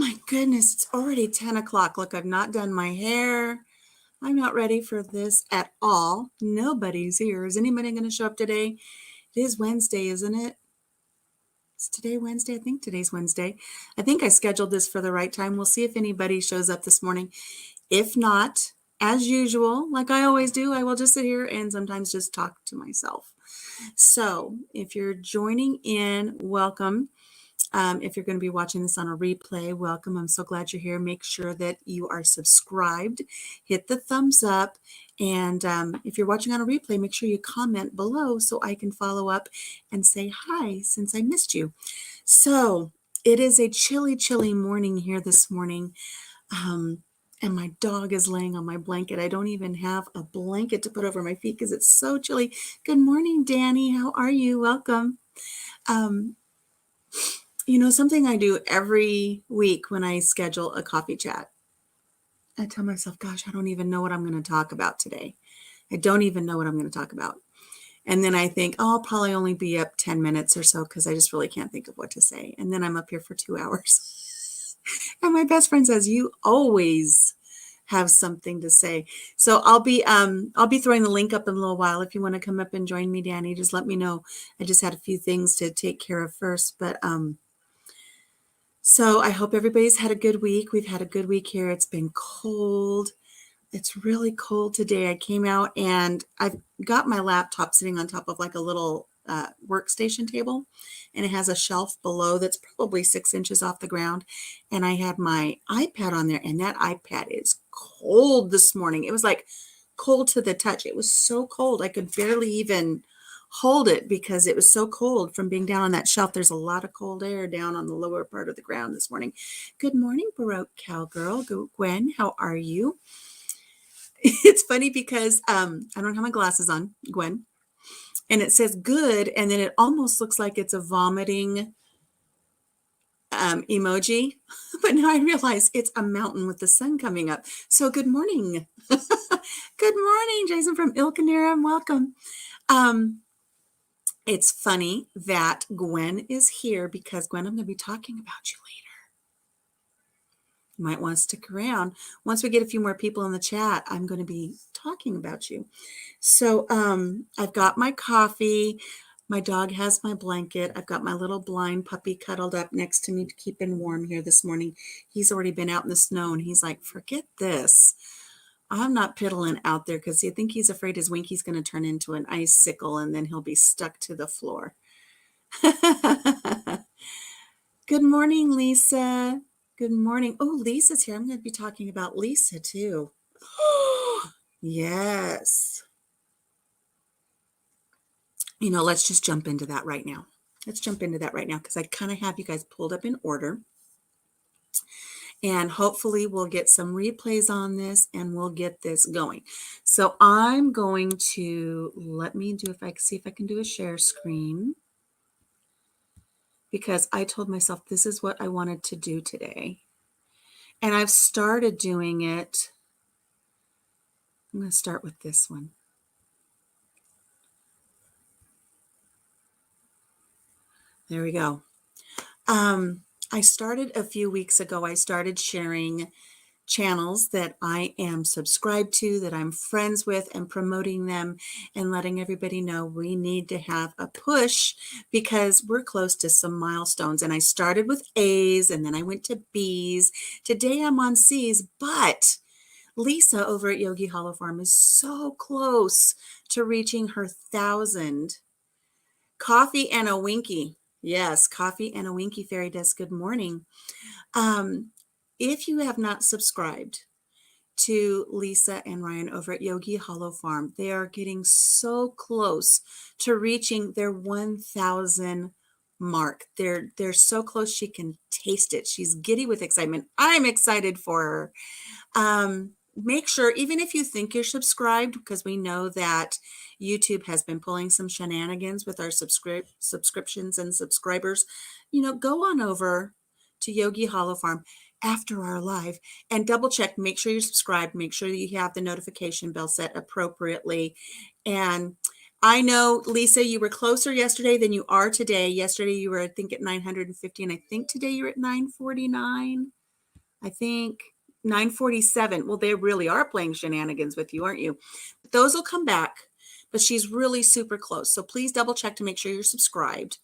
my goodness, it's already 10 o'clock. Look, I've not done my hair. I'm not ready for this at all. Nobody's here. Is anybody going to show up today? It is Wednesday, isn't it? Is today Wednesday? I think today's Wednesday. I think I scheduled this for the right time. We'll see if anybody shows up this morning. If not, as usual, like I always do, I will just sit here and sometimes just talk to myself. So if you're joining in, welcome. If you're going to be watching this on a replay, welcome. I'm so glad you're here. Make sure that you are subscribed. Hit the thumbs up. And if you're watching on a replay, make sure you comment below so I can follow up and say hi since I missed you. So it is a chilly, chilly morning here this morning. And my dog is laying on my blanket. I don't even have a blanket to put over my feet because it's so chilly. Good morning, Danny. How are you? Welcome. You know, something I do every week when I schedule a coffee chat, I tell myself, gosh, I don't even know what I'm going to talk about today. I don't even know what I'm going to talk about. And then I think, oh, I'll probably only be up 10 minutes or so because I just really can't think of what to say. And then I'm up here for 2 hours. And my best friend says, you always have something to say. So I'll be throwing the link up in a little while. If you want to come up and join me, Danny, just let me know. I just had a few things to take care of first, but so I hope everybody's had a good week. We've had a good week here. It's been cold. It's really cold today. I came out and I've got my laptop sitting on top of like a little workstation table, and it has a shelf below that's probably 6 inches off the ground. And I had my iPad on there, and that iPad is cold this morning. It was like cold to the touch. It was so cold. I could barely even hold it because it was so cold from being down on that shelf. There's a lot of cold air down on the lower part of the ground this morning. Good morning, Baroque Cowgirl. Gwen, how are you? It's funny because I don't have my glasses on, Gwen, and it says good, and then it almost looks like it's a vomiting emoji, but now I realize it's a mountain with the sun coming up. So good morning. Good morning, Jason from Ilkanera, welcome. It's funny that Gwen is here because, Gwen, I'm going to be talking about you later. You might want to stick around. Once we get a few more people in the chat, I'm going to be talking about you. So I've got my coffee. My dog has my blanket. I've got my little blind puppy cuddled up next to me to keep him warm here this morning. He's already been out in the snow, and he's like, forget this. I'm not piddling out there because I think he's afraid his Winky's going to turn into an icicle and then he'll be stuck to the floor. Good morning, Lisa. Good morning. Oh, Lisa's here. I'm going to be talking about Lisa too. Yes. You know, let's just jump into that right now. Let's jump into that right now because I kind of have you guys pulled up in order. And hopefully we'll get some replays on this and we'll get this going. So I'm going to, let me do, if I see if I can do a share screen, because I told myself this is what I wanted to do today. And I've started doing it. I'm going to start with this one. There we go. I started a few weeks ago, I started sharing channels that I am subscribed to, that I'm friends with, and promoting them and letting everybody know we need to have a push because we're close to some milestones. And I started with A's and then I went to B's. Today I'm on C's, but Lisa over at Yogi Hollow Farm is so close to reaching her 1,000. Coffee and a Winky. Yes, Coffee and a Winky Fairy does good morning. If you have not subscribed to Lisa and Ryan over at Yogi Hollow Farm, they are getting so close to reaching their 1,000 mark. They're so close she can taste it. She's giddy with excitement. I'm excited for her. Make sure, even if you think you're subscribed, because we know that YouTube has been pulling some shenanigans with our subscriptions and subscribers, you know, go on over to Yogi Hollow Farm after our live and double check, make sure you're subscribed, make sure that you have the notification bell set appropriately. And I know, Lisa, you were closer yesterday than you are today. Yesterday you were, I think, at 950, and I think today you're at 949. I think 9:47. Well, they really are playing shenanigans with you, aren't you? Those will come back, but she's really super close. So please double check to make sure you're subscribed.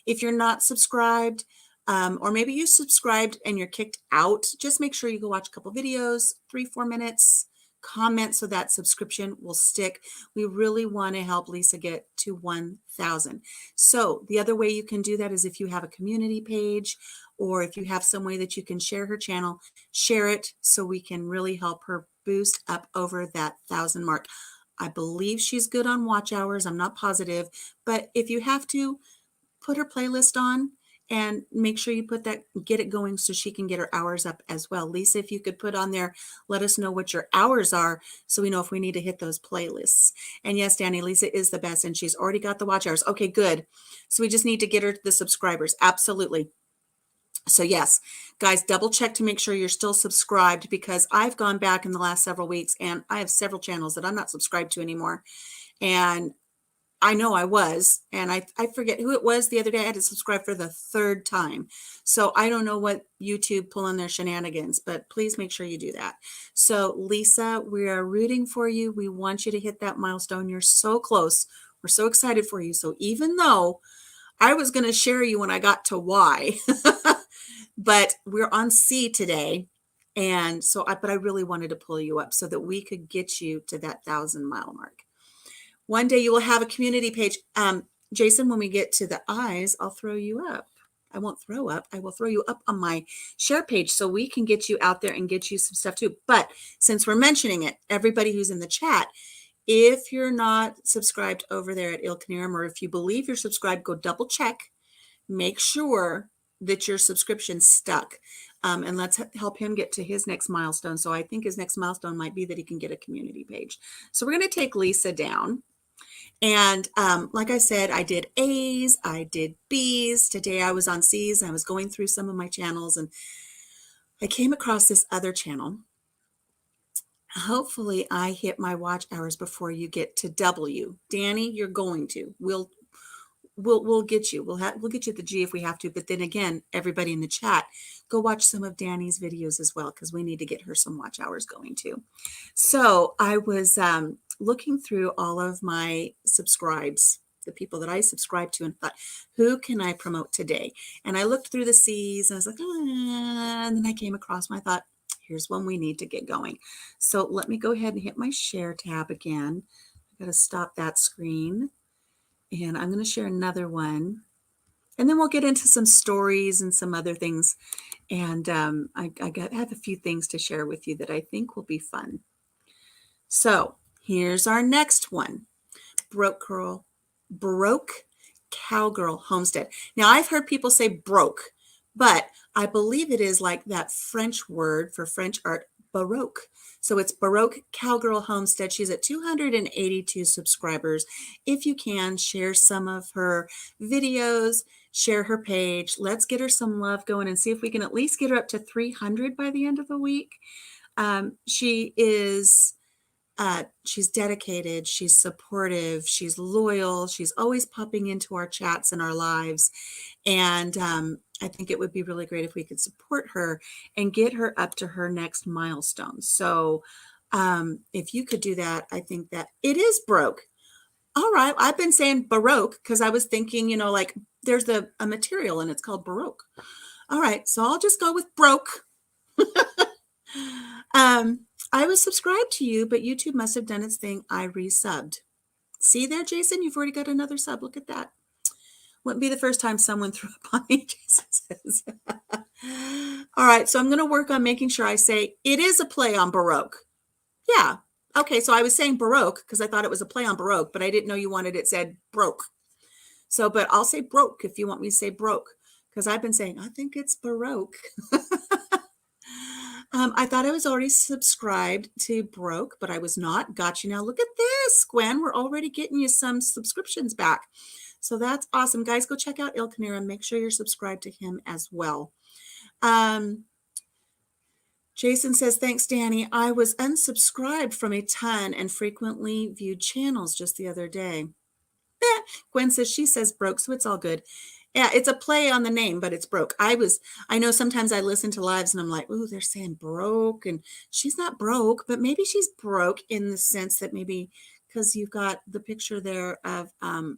If you're not subscribed, or maybe you subscribed and you're kicked out, just make sure you go watch a couple videos, 3-4 minutes, comment so that subscription will stick. We really want to help Lisa get to 1,000. So the other way you can do that is if you have a community page, or if you have some way that you can share her channel, share it so we can really help her boost up over that 1,000 mark. I believe she's good on watch hours. I'm not positive, but if you have to, put her playlist on and make sure you put that, get it going so she can get her hours up as well. Lisa, if you could put on there, let us know what your hours are so we know if we need to hit those playlists. And yes, Danny, Lisa is the best and she's already got the watch hours. Okay, good. So we just need to get her the subscribers. Absolutely. So yes, guys, double check to make sure you're still subscribed, because I've gone back in the last several weeks and I have several channels that I'm not subscribed to anymore. And I know I was, and I forget who it was the other day. I had to subscribe for the 3rd time. So I don't know what YouTube pulling their shenanigans, but please make sure you do that. So Lisa, we are rooting for you. We want you to hit that milestone. You're so close. We're so excited for you. So even though I was going to share you when I got to Y, but we're on C today. And so but I really wanted to pull you up so that we could get you to that 1,000-mile mark. One day you will have a community page. Jason, when we get to the eyes, I'll throw you up. I won't throw up. I will throw you up on my share page so we can get you out there and get you some stuff too. But since we're mentioning it, everybody who's in the chat, if you're not subscribed over there at Ilknirim, or if you believe you're subscribed, go double check. Make sure that your subscription's stuck. And let's help him get to his next milestone. So I think his next milestone might be that he can get a community page. So we're going to take Lisa down. And like I said, I did A's, I did B's. Today I was on C's. I was going through some of my channels and I came across this other channel. Hopefully I hit my watch hours before you get to W. Danny, you're going to. We'll get you. We'll get you at the G if we have to. But then again, everybody in the chat, go watch some of Danny's videos as well, because we need to get her some watch hours going too. So I was looking through all of my subscribes, the people that I subscribe to, and thought, who can I promote today? And I looked through the C's and I was like, and then I came across one. I thought, here's one we need to get going. So let me go ahead and hit my share tab again. I got to stop that screen. And I'm going to share another one. And then we'll get into some stories and some other things. And I have a few things to share with you that I think will be fun. So here's our next one. Baroque Cowgirl Homestead. Now, I've heard people say broke, but I believe it is like that French word for French art, Baroque. So it's Baroque Cowgirl Homestead. She's at 282 subscribers. If you can, share some of her videos, share her page. Let's get her some love going and see if we can at least get her up to 300 by the end of the week. She's dedicated, she's supportive, she's loyal, she's always popping into our chats and our lives. And I think it would be really great if we could support her and get her up to her next milestone. So if you could do that, I think that it is broke. All right. I've been saying Baroque because I was thinking, you know, like there's a material and it's called Baroque. All right. So I'll just go with broke. I was subscribed to you, but YouTube must have done its thing. I resubbed. See there, Jason? You've already got another sub. Look at that. Wouldn't be the first time someone threw up on me, Jason says. All right, so I'm going to work on making sure I say it is a play on Baroque. Yeah. Okay, so I was saying Baroque because I thought it was a play on Baroque, but I didn't know you wanted it said broke. So, but I'll say broke if you want me to say broke, because I've been saying, I think it's Baroque. I thought I was already subscribed to Baroque, but I was not. Got you now. Look at this, Gwen. We're already getting you some subscriptions back. So that's awesome. Guys, go check out Ilknirim. Make sure you're subscribed to him as well. Jason says, thanks, Danny. I was unsubscribed from a ton and frequently viewed channels just the other day. Gwen says, she says broke, so it's all good. Yeah, it's a play on the name, but it's Broke. I know sometimes I listen to lives and I'm like, ooh, they're saying broke, and she's not broke, but maybe she's broke in the sense that maybe because you've got the picture there of on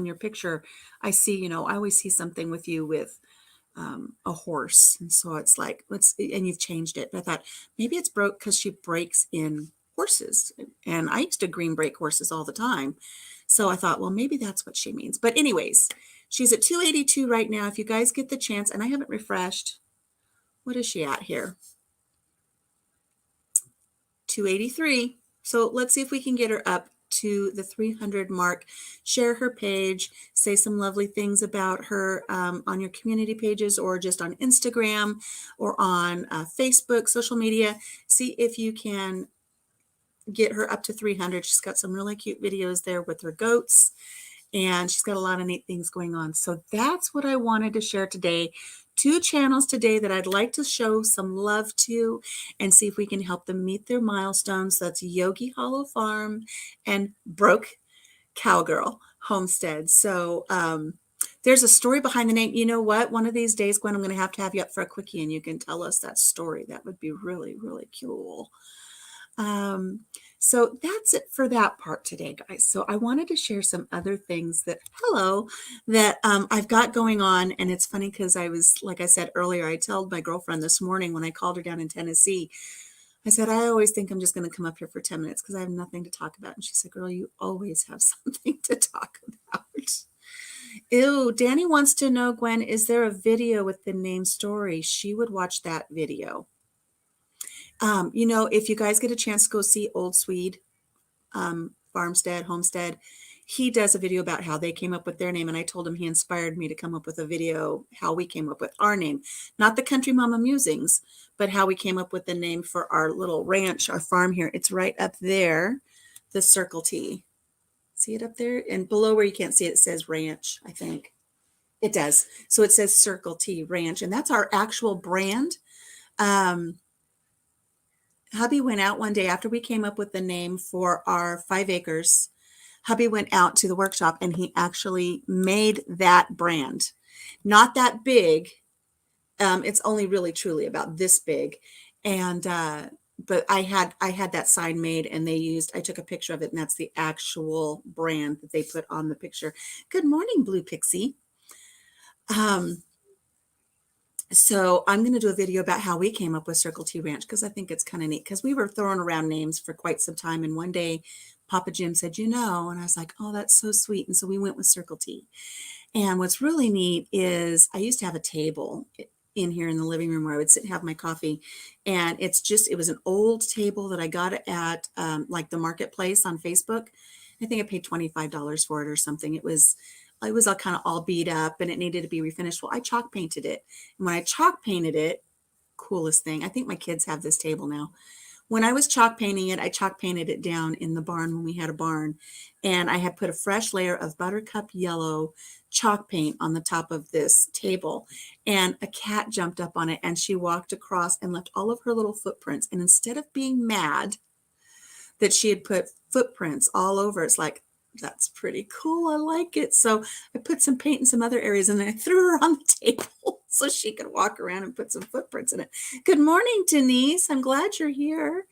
your picture, I see, I always see something with you with a horse. And so it's like, and you've changed it. But I thought maybe it's broke because she breaks in horses. And I used to green break horses all the time. So I thought, well, maybe that's what she means. But anyways, she's at 282 right now. If you guys get the chance, and I haven't refreshed, what is she at here? 283. So let's see if we can get her up to the 300 mark. Share her page, say some lovely things about her on your community pages or just on Instagram or on Facebook, social media. See if you can get her up to 300. She's got some really cute videos there with her goats, and she's got a lot of neat things going on. So that's what I wanted to share today. 2 channels today that I'd like to show some love to and see if we can help them meet their milestones. That's Yogi Hollow Farm and Baroque Cowgirl Homestead. So there's a story behind the name. You know what? One of these days, Gwen, I'm going to have you up for a quickie and you can tell us that story. That would be really, really cool. So that's it for that part today, guys. So I wanted to share some other things that I've got going on. And it's funny because like I said earlier, I told my girlfriend this morning when I called her down in Tennessee, I said, I always think I'm just going to come up here for 10 minutes because I have nothing to talk about. And she said, girl, you always have something to talk about. Ew, Danny wants to know, Gwen, is there a video with the name story? She would watch that video. If you guys get a chance to go see Old Swede, Farmstead, Homestead, he does a video about how they came up with their name. And I told him he inspired me to come up with a video, how we came up with our name, not the Country Mama Musings, but how we came up with the name for our little ranch, our farm here. It's right up there, the Circle T. See it up there? And below where you can't see it, it says ranch, I think. It does. So it says Circle T Ranch. And that's our actual brand. Hubby went out one day after we came up with the name for our 5 acres. Hubby went out to the workshop and he actually made that brand. Not that big. It's only really truly about this big. And but I had that sign made and I took a picture of it, and that's the actual brand that they put on the picture. Good morning, Blue Pixie. So I'm going to do a video about how we came up with Circle T Ranch because I think it's kind of neat, because we were throwing around names for quite some time. And one day Papa Jim said, and I was like, oh, that's so sweet. And so we went with Circle T. And what's really neat is I used to have a table in here in the living room where I would sit and have my coffee. And it was an old table that I got at like the marketplace on Facebook. I think I paid $25 for it or something. It was all kind of all beat up and it needed to be refinished. Well, I chalk painted it. And when I chalk painted it, coolest thing, I think my kids have this table now. When I was chalk painting it, I chalk painted it down in the barn when we had a barn. And I had put a fresh layer of buttercup yellow chalk paint on the top of this table. And a cat jumped up on it and she walked across and left all of her little footprints. And instead of being mad that she had put footprints all over, it's like, that's pretty cool. I like it. So I put some paint in some other areas and then I threw her on the table so she could walk around and put some footprints in it. Good morning, Denise. I'm glad you're here.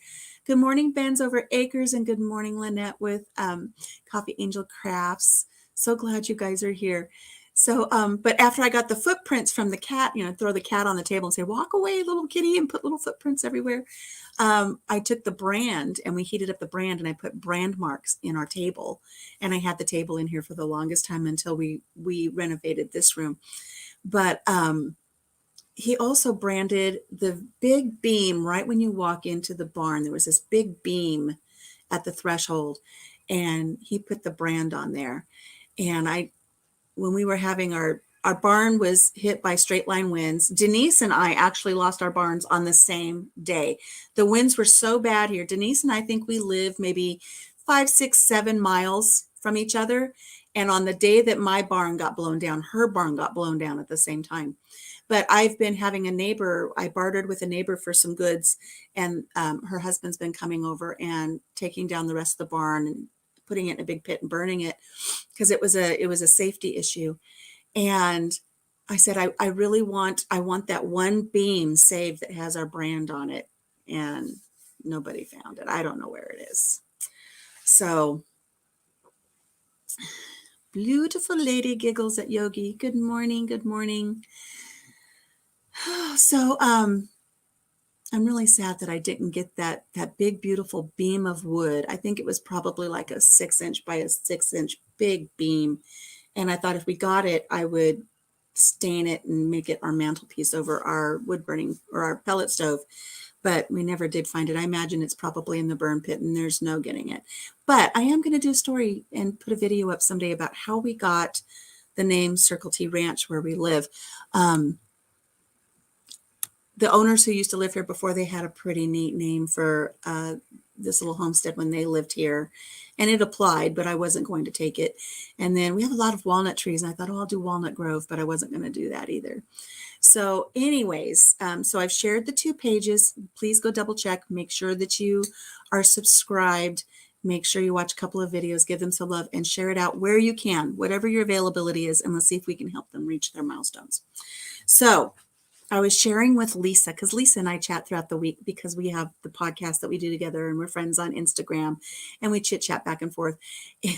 Good morning, Ben's over Acres, and good morning, Lynette with Coffee Angel Crafts. So glad you guys are here. So, but after I got the footprints from the cat, throw the cat on the table and say, walk away, little kitty, and put little footprints everywhere. I took the brand and we heated up the brand and I put brand marks in our table. And I had the table in here for the longest time until we renovated this room. But he also branded the big beam right when you walk into the barn. There was this big beam at the threshold and he put the brand on there. And when we were having our barn was hit by straight line winds. Denise and I actually lost our barns on the same day. The winds were so bad here. Denise and I think we live maybe 5, 6, 7 miles from each other. And on the day that my barn got blown down, her barn got blown down at the same time. But I've been having a neighbor, I bartered with a neighbor for some goods, and her husband's been coming over and taking down the rest of the barn and putting it in a big pit and burning it because it was a safety issue. And I said, I want that one beam saved that has our brand on it. And nobody found it. I don't know where it is. So beautiful lady giggles at Yogi. Good morning. Good morning. So, I'm really sad that I didn't get that big, beautiful beam of wood. I think it was probably like a 6-inch by a 6-inch big beam. And I thought if we got it, I would stain it and make it our mantelpiece over our wood burning or our pellet stove. But we never did find it. I imagine it's probably in the burn pit and there's no getting it. But I am going to do a story and put a video up someday about how we got the name Circle T Ranch where we live. The owners who used to live here before, they had a pretty neat name for this little homestead when they lived here. And it applied, but I wasn't going to take it. And then we have a lot of walnut trees. And I thought, oh, I'll do Walnut Grove, but I wasn't going to do that either. So anyways, so I've shared the 2 pages. Please go double check. Make sure that you are subscribed. Make sure you watch a couple of videos, give them some love, and share it out where you can, whatever your availability is, and let's see if we can help them reach their milestones. So I was sharing with Lisa, because Lisa and I chat throughout the week because we have the podcast that we do together and we're friends on Instagram and we chit chat back and forth.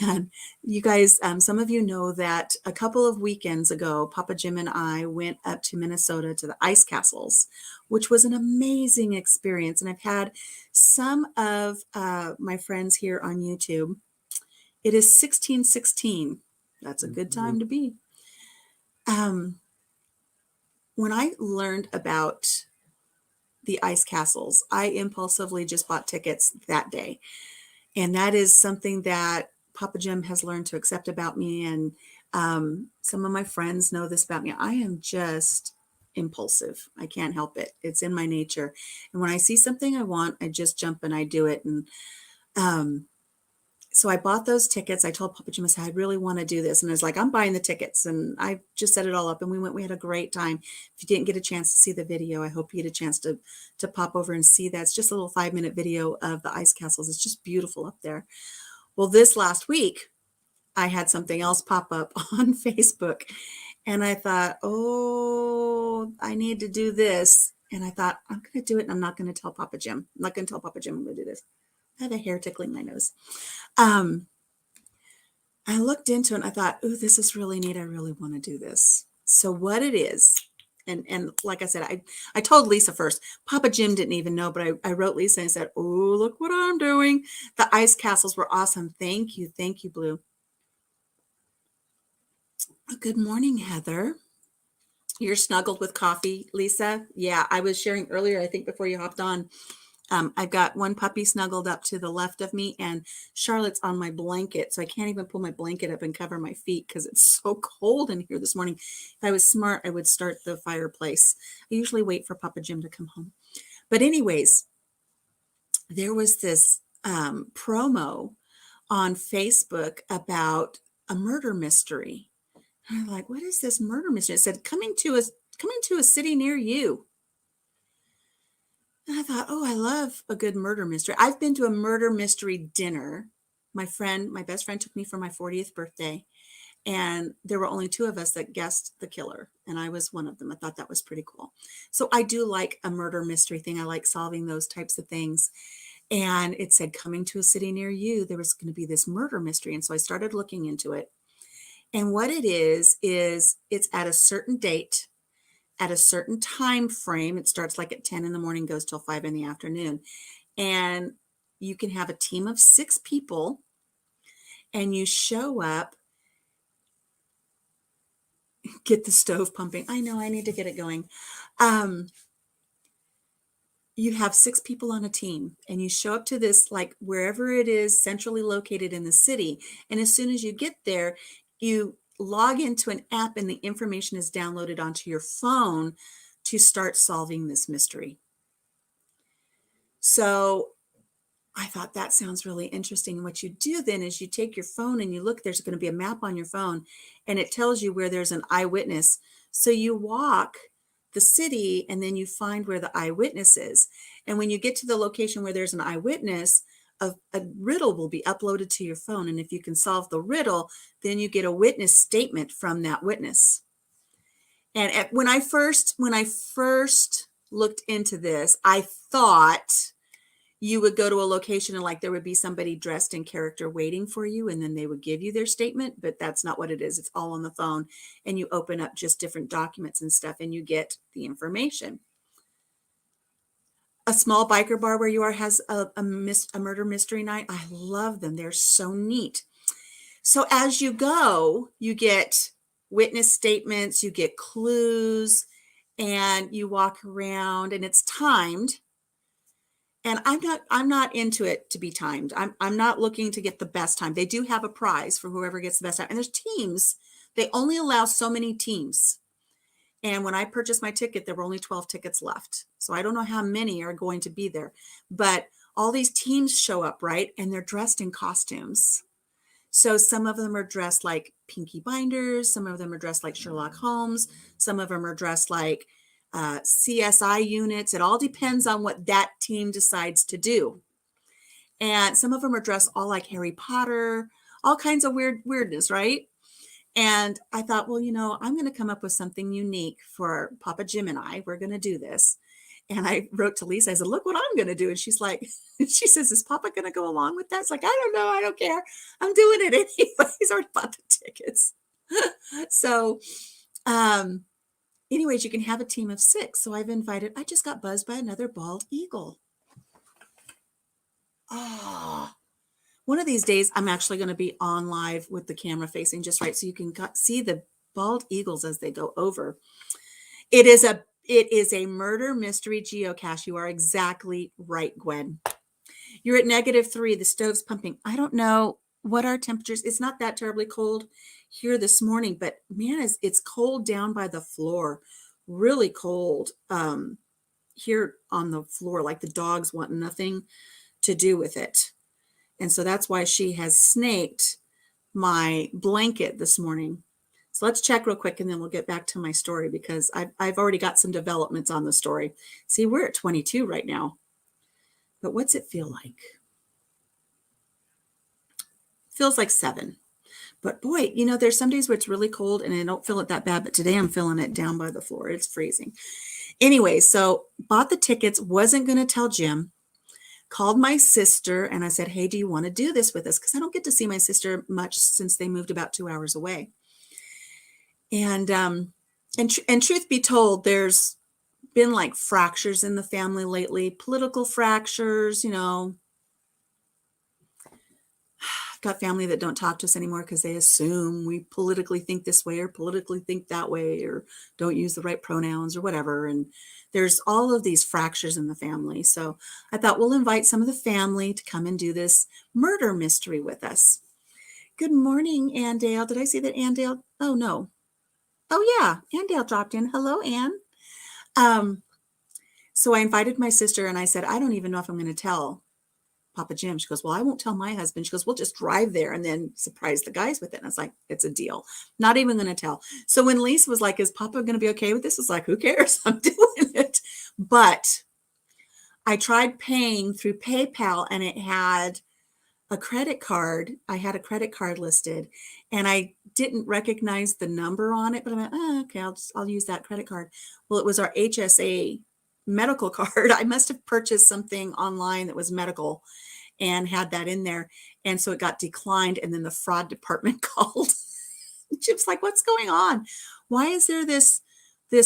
And you guys, some of you know that a couple of weekends ago, Papa Jim and I went up to Minnesota to the ice castles, which was an amazing experience. And I've had some of my friends here on YouTube. It is 1616. That's a good time to be. When I learned about the ice castles, I impulsively just bought tickets that day. And that is something that Papa Jim has learned to accept about me. And some of my friends know this about me. I am just impulsive. I can't help it. It's in my nature. And when I see something I want, I just jump and I do it. And so I bought those tickets. I told Papa Jim, I said, I really want to do this. And I was like, I'm buying the tickets. And I just set it all up and we went, we had a great time. If you didn't get a chance to see the video, I hope you get a chance to pop over and see that. It's just a little 5-minute video of the ice castles. It's just beautiful up there. Well, this last week, I had something else pop up on Facebook and I thought, oh, I need to do this. And I thought, I'm going to do it. And I'm not going to tell Papa Jim. I'm not going to tell Papa Jim I'm going to do this. I have a hair tickling my nose. I looked into it and I thought, oh, this is really neat. I really want to do this. So what it is, and like I said, I told Lisa first. Papa Jim didn't even know, but I wrote Lisa and said, oh, look what I'm doing. The ice castles were awesome. Thank you. Thank you, Blue. Good morning, Heather. You're snuggled with coffee, Lisa? Yeah, I was sharing earlier, I think before you hopped on. I've got one puppy snuggled up to the left of me and Charlotte's on my blanket. So I can't even pull my blanket up and cover my feet because it's so cold in here this morning. If I was smart, I would start the fireplace. I usually wait for Papa Jim to come home. But anyways, there was this promo on Facebook about a murder mystery. And I'm like, what is this murder mystery? It said, coming to a city near you. And I thought, oh, I love a good murder mystery. I've been to a murder mystery dinner. My best friend took me for my 40th birthday. And there were only 2 of us that guessed the killer. And I was one of them. I thought that was pretty cool. So I do like a murder mystery thing. I like solving those types of things. And it said, coming to a city near you, there was going to be this murder mystery. And so I started looking into it. And what it is it's at a certain date, at a certain time frame. It starts like at 10 in the morning, goes till 5 in the afternoon. And you can have a team of 6 people and you show up, get the stove pumping. I know I need to get it going. You have 6 people on a team and you show up to this, like wherever it is centrally located in the city. And as soon as you get there, you log into an app and the information is downloaded onto your phone to start solving this mystery. So I thought that sounds really interesting. And what you do then is you take your phone and you look, there's going to be a map on your phone and it tells you where there's an eyewitness. So you walk the city and then you find where the eyewitness is. And when you get to the location where there's an eyewitness, a riddle will be uploaded to your phone. And if you can solve the riddle, then you get a witness statement from that witness. And when I first looked into this, I thought you would go to a location and like there would be somebody dressed in character waiting for you, and then they would give you their statement. But that's not what it is. It's all on the phone, and you open up just different documents and stuff, and you get the information. A small biker bar where you are has a murder mystery night. I love them. They're so neat. So as you go, you get witness statements, you get clues, and you walk around, and it's timed. And I'm not into it to be timed. I'm not looking to get the best time. They do have a prize for whoever gets the best time. And there's teams. They only allow so many teams. And when I purchased my ticket, there were only 12 tickets left. So I don't know how many are going to be there. But all these teams show up, right? And they're dressed in costumes. So some of them are dressed like Pinky Binders. Some of them are dressed like Sherlock Holmes. Some of them are dressed like CSI units. It all depends on what that team decides to do. And some of them are dressed all like Harry Potter, all kinds of weirdness, right? And I thought, well, I'm going to come up with something unique for Papa Jim and I. We're going to do this. And I wrote to Lisa, I said, look what I'm going to do. And she's like, she says, is Papa going to go along with that? It's like, I don't know. I don't care. I'm doing it anyway. He's already bought the tickets. So, anyways, you can have a team of 6. So I just got buzzed by another bald eagle. Oh, one of these days, I'm actually going to be on live with the camera facing just right. So you can see the bald eagles as they go over. It is a murder mystery geocache. You are exactly right, Gwen. You're at -3. The stove's pumping. I don't know what our temperatures. It's not that terribly cold here this morning, but man, it's cold down by the floor. Really cold here on the floor. Like the dogs want nothing to do with it. And so that's why she has snaked my blanket this morning. So let's check real quick and then we'll get back to my story because I've already got some developments on the story. See, we're at 22 right now. But what's it feel like? Feels like 7. But boy, there's some days where it's really cold and I don't feel it that bad. But today I'm feeling it down by the floor. It's freezing. Anyway, so bought the tickets, wasn't going to tell Jim. Called my sister and I said, hey, do you want to do this with us? Because I don't get to see my sister much since they moved about 2 hours away. And truth be told, there's been like fractures in the family lately, political fractures, I've got family that don't talk to us anymore because they assume we politically think this way or politically think that way or don't use the right pronouns or whatever. And there's all of these fractures in the family. So I thought we'll invite some of the family to come and do this murder mystery with us. Good morning, Andale. Did I see that Andale? Oh, no. Oh, yeah. Andale dropped in. Hello, Ann. So I invited my sister and I said, I don't even know if I'm going to tell Papa Jim. She goes, well, I won't tell my husband. She goes, we'll just drive there and then surprise the guys with it. And I was like, it's a deal. Not even going to tell. So when Lisa was like, is Papa going to be okay with this? It's like, who cares? I'm doing it. But I tried paying through PayPal and it had a credit card. I had a credit card listed and I didn't recognize the number on it, but I'm like, okay, I'll use that credit card. Well, it was our HSA medical card. I must have purchased something online that was medical and had that in there. And so it got declined. And then the fraud department called. Chip's like, what's going on? Why is there this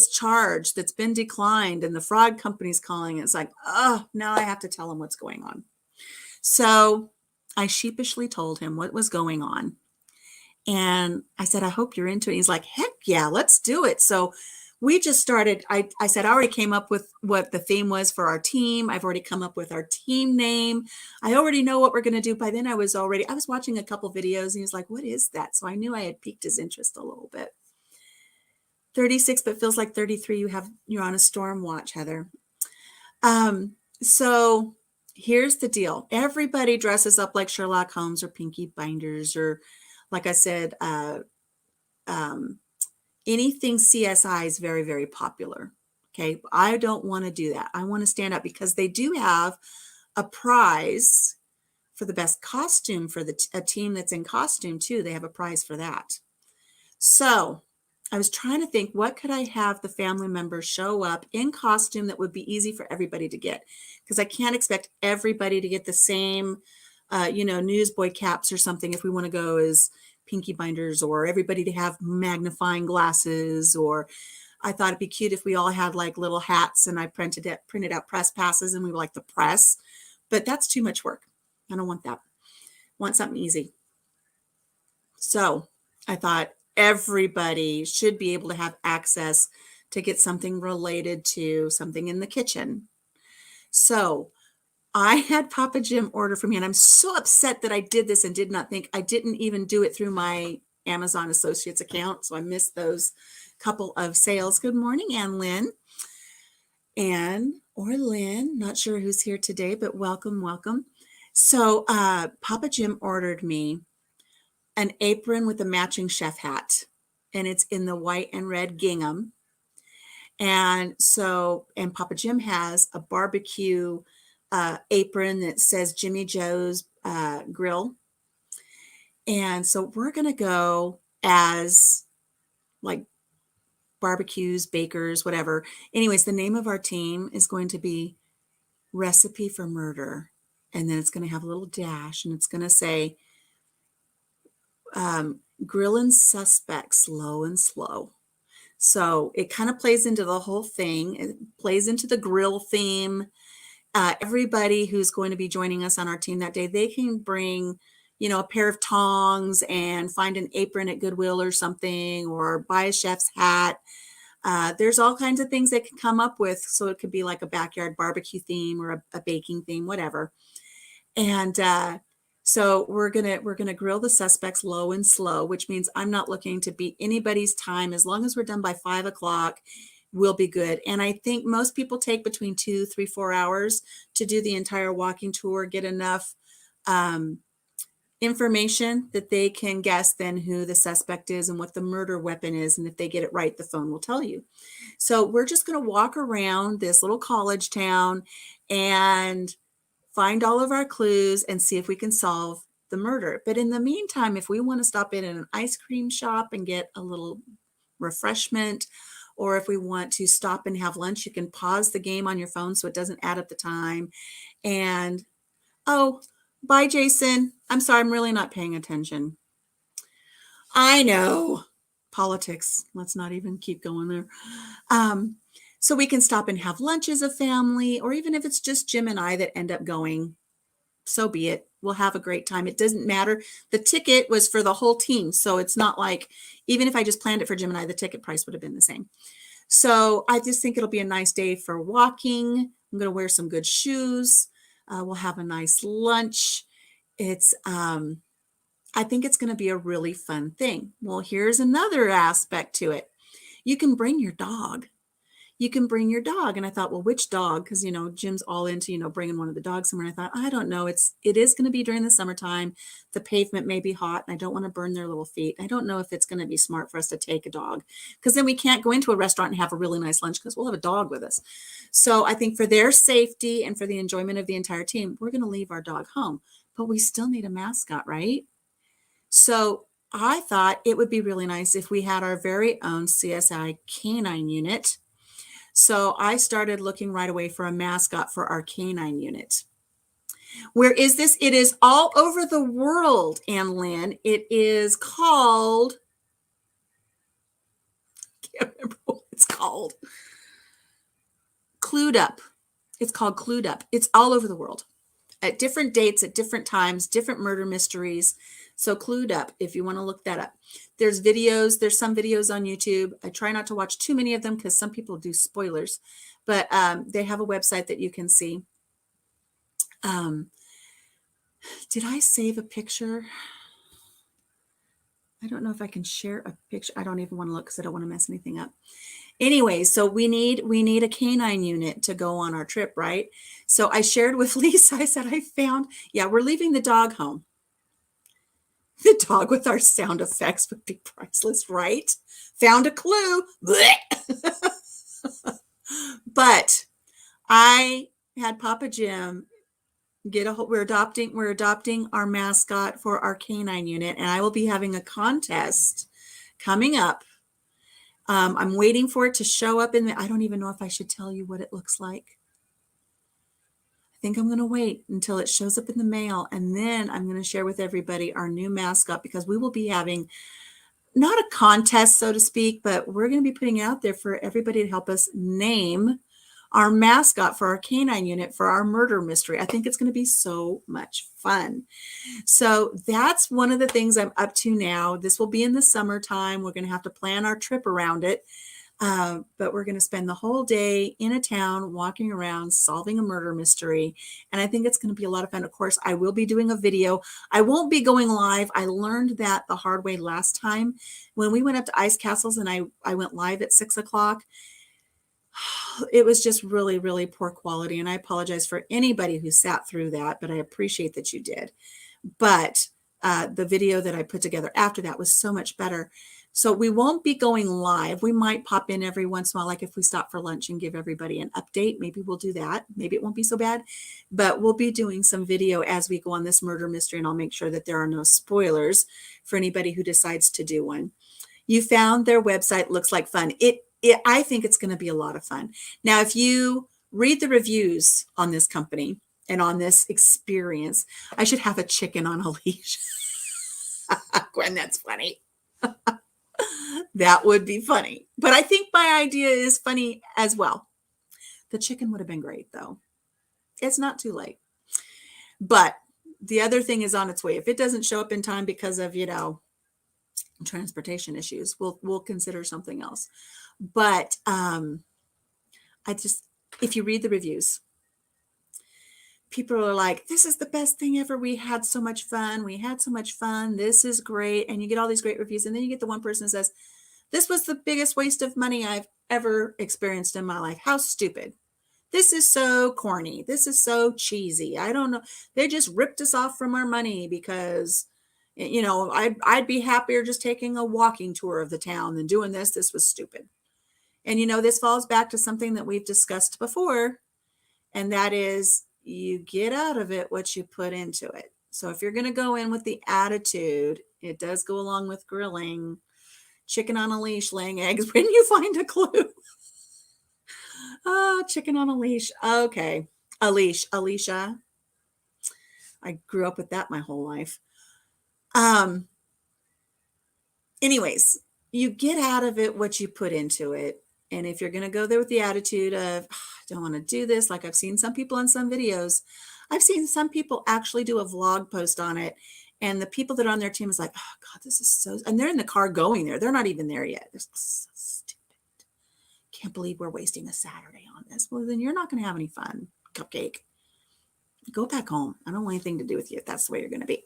charge that's been declined and the fraud company's calling? It's like, oh, now I have to tell him what's going on. So I sheepishly told him what was going on. And I said, I hope you're into it. He's like, heck yeah, let's do it. So we just started. I said, I already came up with what the theme was for our team. I've already come up with our team name. I already know what we're going to do. By then I was watching a couple videos and he was like, what is that? So I knew I had piqued his interest a little bit. 36, but feels like 33. You're on a storm watch, Heather. So here's the deal. Everybody dresses up like Sherlock Holmes or Pinky Binders, or like I said, anything CSI is very, very popular. Okay. I don't want to do that. I want to stand up because they do have a prize for the best costume for a team that's in costume too. They have a prize for that. So I was trying to think, what could I have the family members show up in costume that would be easy for everybody to get? Because I can't expect everybody to get the same, newsboy caps or something if we want to go as Pinky Binders, or everybody to have magnifying glasses. Or I thought it'd be cute if we all had like little hats and I printed out press passes and we were like the press, but that's too much work. I don't want that. I want something easy. So I thought everybody should be able to have access to get something related to something in the kitchen. So I had Papa Jim order for me, and I'm so upset that I did this and did not think. I didn't even do it through my Amazon Associates account, so I missed those couple of sales. Good morning, Ann Lynn. Ann or Lynn, not sure who's here today, but welcome, welcome. So Papa Jim ordered me an apron with a matching chef hat, and it's in the white and red gingham. And Papa Jim has a barbecue apron that says Jimmy Joe's Grill. And so we're going to go as like barbecues, bakers, whatever. Anyways, the name of our team is going to be Recipe for Murder. And then it's going to have a little dash, and it's going to say Grillin' Suspects Low and Slow. So it kind of plays into the whole thing. It plays into the grill theme. Everybody who's going to be joining us on our team that day, they can bring, a pair of tongs and find an apron at Goodwill or something, or buy a chef's hat. There's all kinds of things they can come up with. So it could be like a backyard barbecue theme or a baking theme, whatever. And so we're gonna grill the suspects low and slow, which means I'm not looking to beat anybody's time. As long as we're done by 5 o'clock, we'll be good. And I think most people take between 2, 3, 4 hours to do the entire walking tour, get enough information that they can guess then who the suspect is and what the murder weapon is. And if they get it right, the phone will tell you. So we're just going to walk around this little college town and find all of our clues and see if we can solve the murder. But in the meantime, if we want to stop in an ice cream shop and get a little refreshment, or if we want to stop and have lunch, you can pause the game on your phone so it doesn't add up the time. And, oh, bye, Jason. I'm sorry, I'm really not paying attention. I know. Politics. Let's not even keep going there. So we can stop and have lunch as a family, or even if it's just Jim and I that end up going, so be it. We'll have a great time. It doesn't matter. The ticket was for the whole team. So it's not like, even if I just planned it for Jim and I, the ticket price would have been the same. So I just think it'll be a nice day for walking. I'm going to wear some good shoes. We'll have a nice lunch. I think it's going to be a really fun thing. Well, here's another aspect to it. You can bring your dog. And I thought, well, which dog? Because, Jim's all into, bringing one of the dogs somewhere. And I thought, I don't know. It is going to be during the summertime. The pavement may be hot and I don't want to burn their little feet. I don't know if it's going to be smart for us to take a dog, because then we can't go into a restaurant and have a really nice lunch because we'll have a dog with us. So I think for their safety and for the enjoyment of the entire team, we're going to leave our dog home, but we still need a mascot, right? So I thought it would be really nice if we had our very own CSI canine unit. So I started looking right away for a mascot for our canine unit. Where is this? It is all over the world, Ann Lynn. It is called, I can't remember what it's called. Clued Up. It's called Clued Up. It's all over the world at different dates, at different times, different murder mysteries. So Clued Up, if you want to look that up. There's some videos on YouTube. I try not to watch too many of them because some people do spoilers, but they have a website that you can see. Did I save a picture? I don't know if I can share a picture. I don't even want to look because I don't want to mess anything up. Anyway, so we need a canine unit to go on our trip, right? So I shared with Lisa, I said, we're leaving the dog home. The dog with our sound effects would be priceless, right? Found a clue. But I had Papa Jim We're adopting our mascot for our canine unit, and I will be having a contest coming up. I'm waiting for it to show up I don't even know if I should tell you what it looks like. I think I'm going to wait until it shows up in the mail, and then I'm going to share with everybody our new mascot, because we will be having not a contest, so to speak, but we're going to be putting it out there for everybody to help us name our mascot for our canine unit for our murder mystery. I think it's going to be so much fun. So that's one of the things I'm up to now. This will be in the summertime. We're going to have to plan our trip around it. But we're going to spend the whole day in a town, walking around, solving a murder mystery. And I think it's going to be a lot of fun. Of course, I will be doing a video. I won't be going live. I learned that the hard way last time when we went up to Ice Castles, and I went live at 6 o'clock. It was just really, really poor quality. And I apologize for anybody who sat through that, but I appreciate that you did. But the video that I put together after that was so much better. So we won't be going live. We might pop in every once in a while, like if we stop for lunch and give everybody an update. Maybe we'll do that. Maybe it won't be so bad. But we'll be doing some video as we go on this murder mystery, and I'll make sure that there are no spoilers for anybody who decides to do one. You found their website. Looks like fun. I think it's going to be a lot of fun. Now, if you read the reviews on this company and on this experience, I should have a chicken on a leash. Gwen, that's funny. That would be funny. But I think my idea is funny as well. The chicken would have been great, though. It's not too late. But the other thing is on its way. If it doesn't show up in time because of, transportation issues, we'll consider something else. But if you read the reviews, people are like, this is the best thing ever. We had so much fun. This is great. And you get all these great reviews. And then you get the one person that says, this was the biggest waste of money I've ever experienced in my life. How stupid. This is so corny. This is so cheesy. I don't know. They just ripped us off from our money because, I'd be happier just taking a walking tour of the town than doing this. This was stupid. And, this falls back to something that we've discussed before. And that is, you get out of it what you put into it. So if you're going to go in with the attitude, it does go along with grilling, chicken on a leash, laying eggs when you find a clue. Oh, chicken on a leash. Okay. A leash. Alicia. I grew up with that my whole life. Anyways, you get out of it what you put into it. And if you're going to go there with the attitude of, I don't want to do this, like I've seen some people on some videos, I've seen some people actually do a vlog post on it. And the people that are on their team is like, oh God, this is so, and they're in the car going there. They're not even there yet. They're so stupid. Can't believe we're wasting a Saturday on this. Well, then you're not going to have any fun, cupcake. Go back home. I don't want anything to do with you if that's the way you're going to be.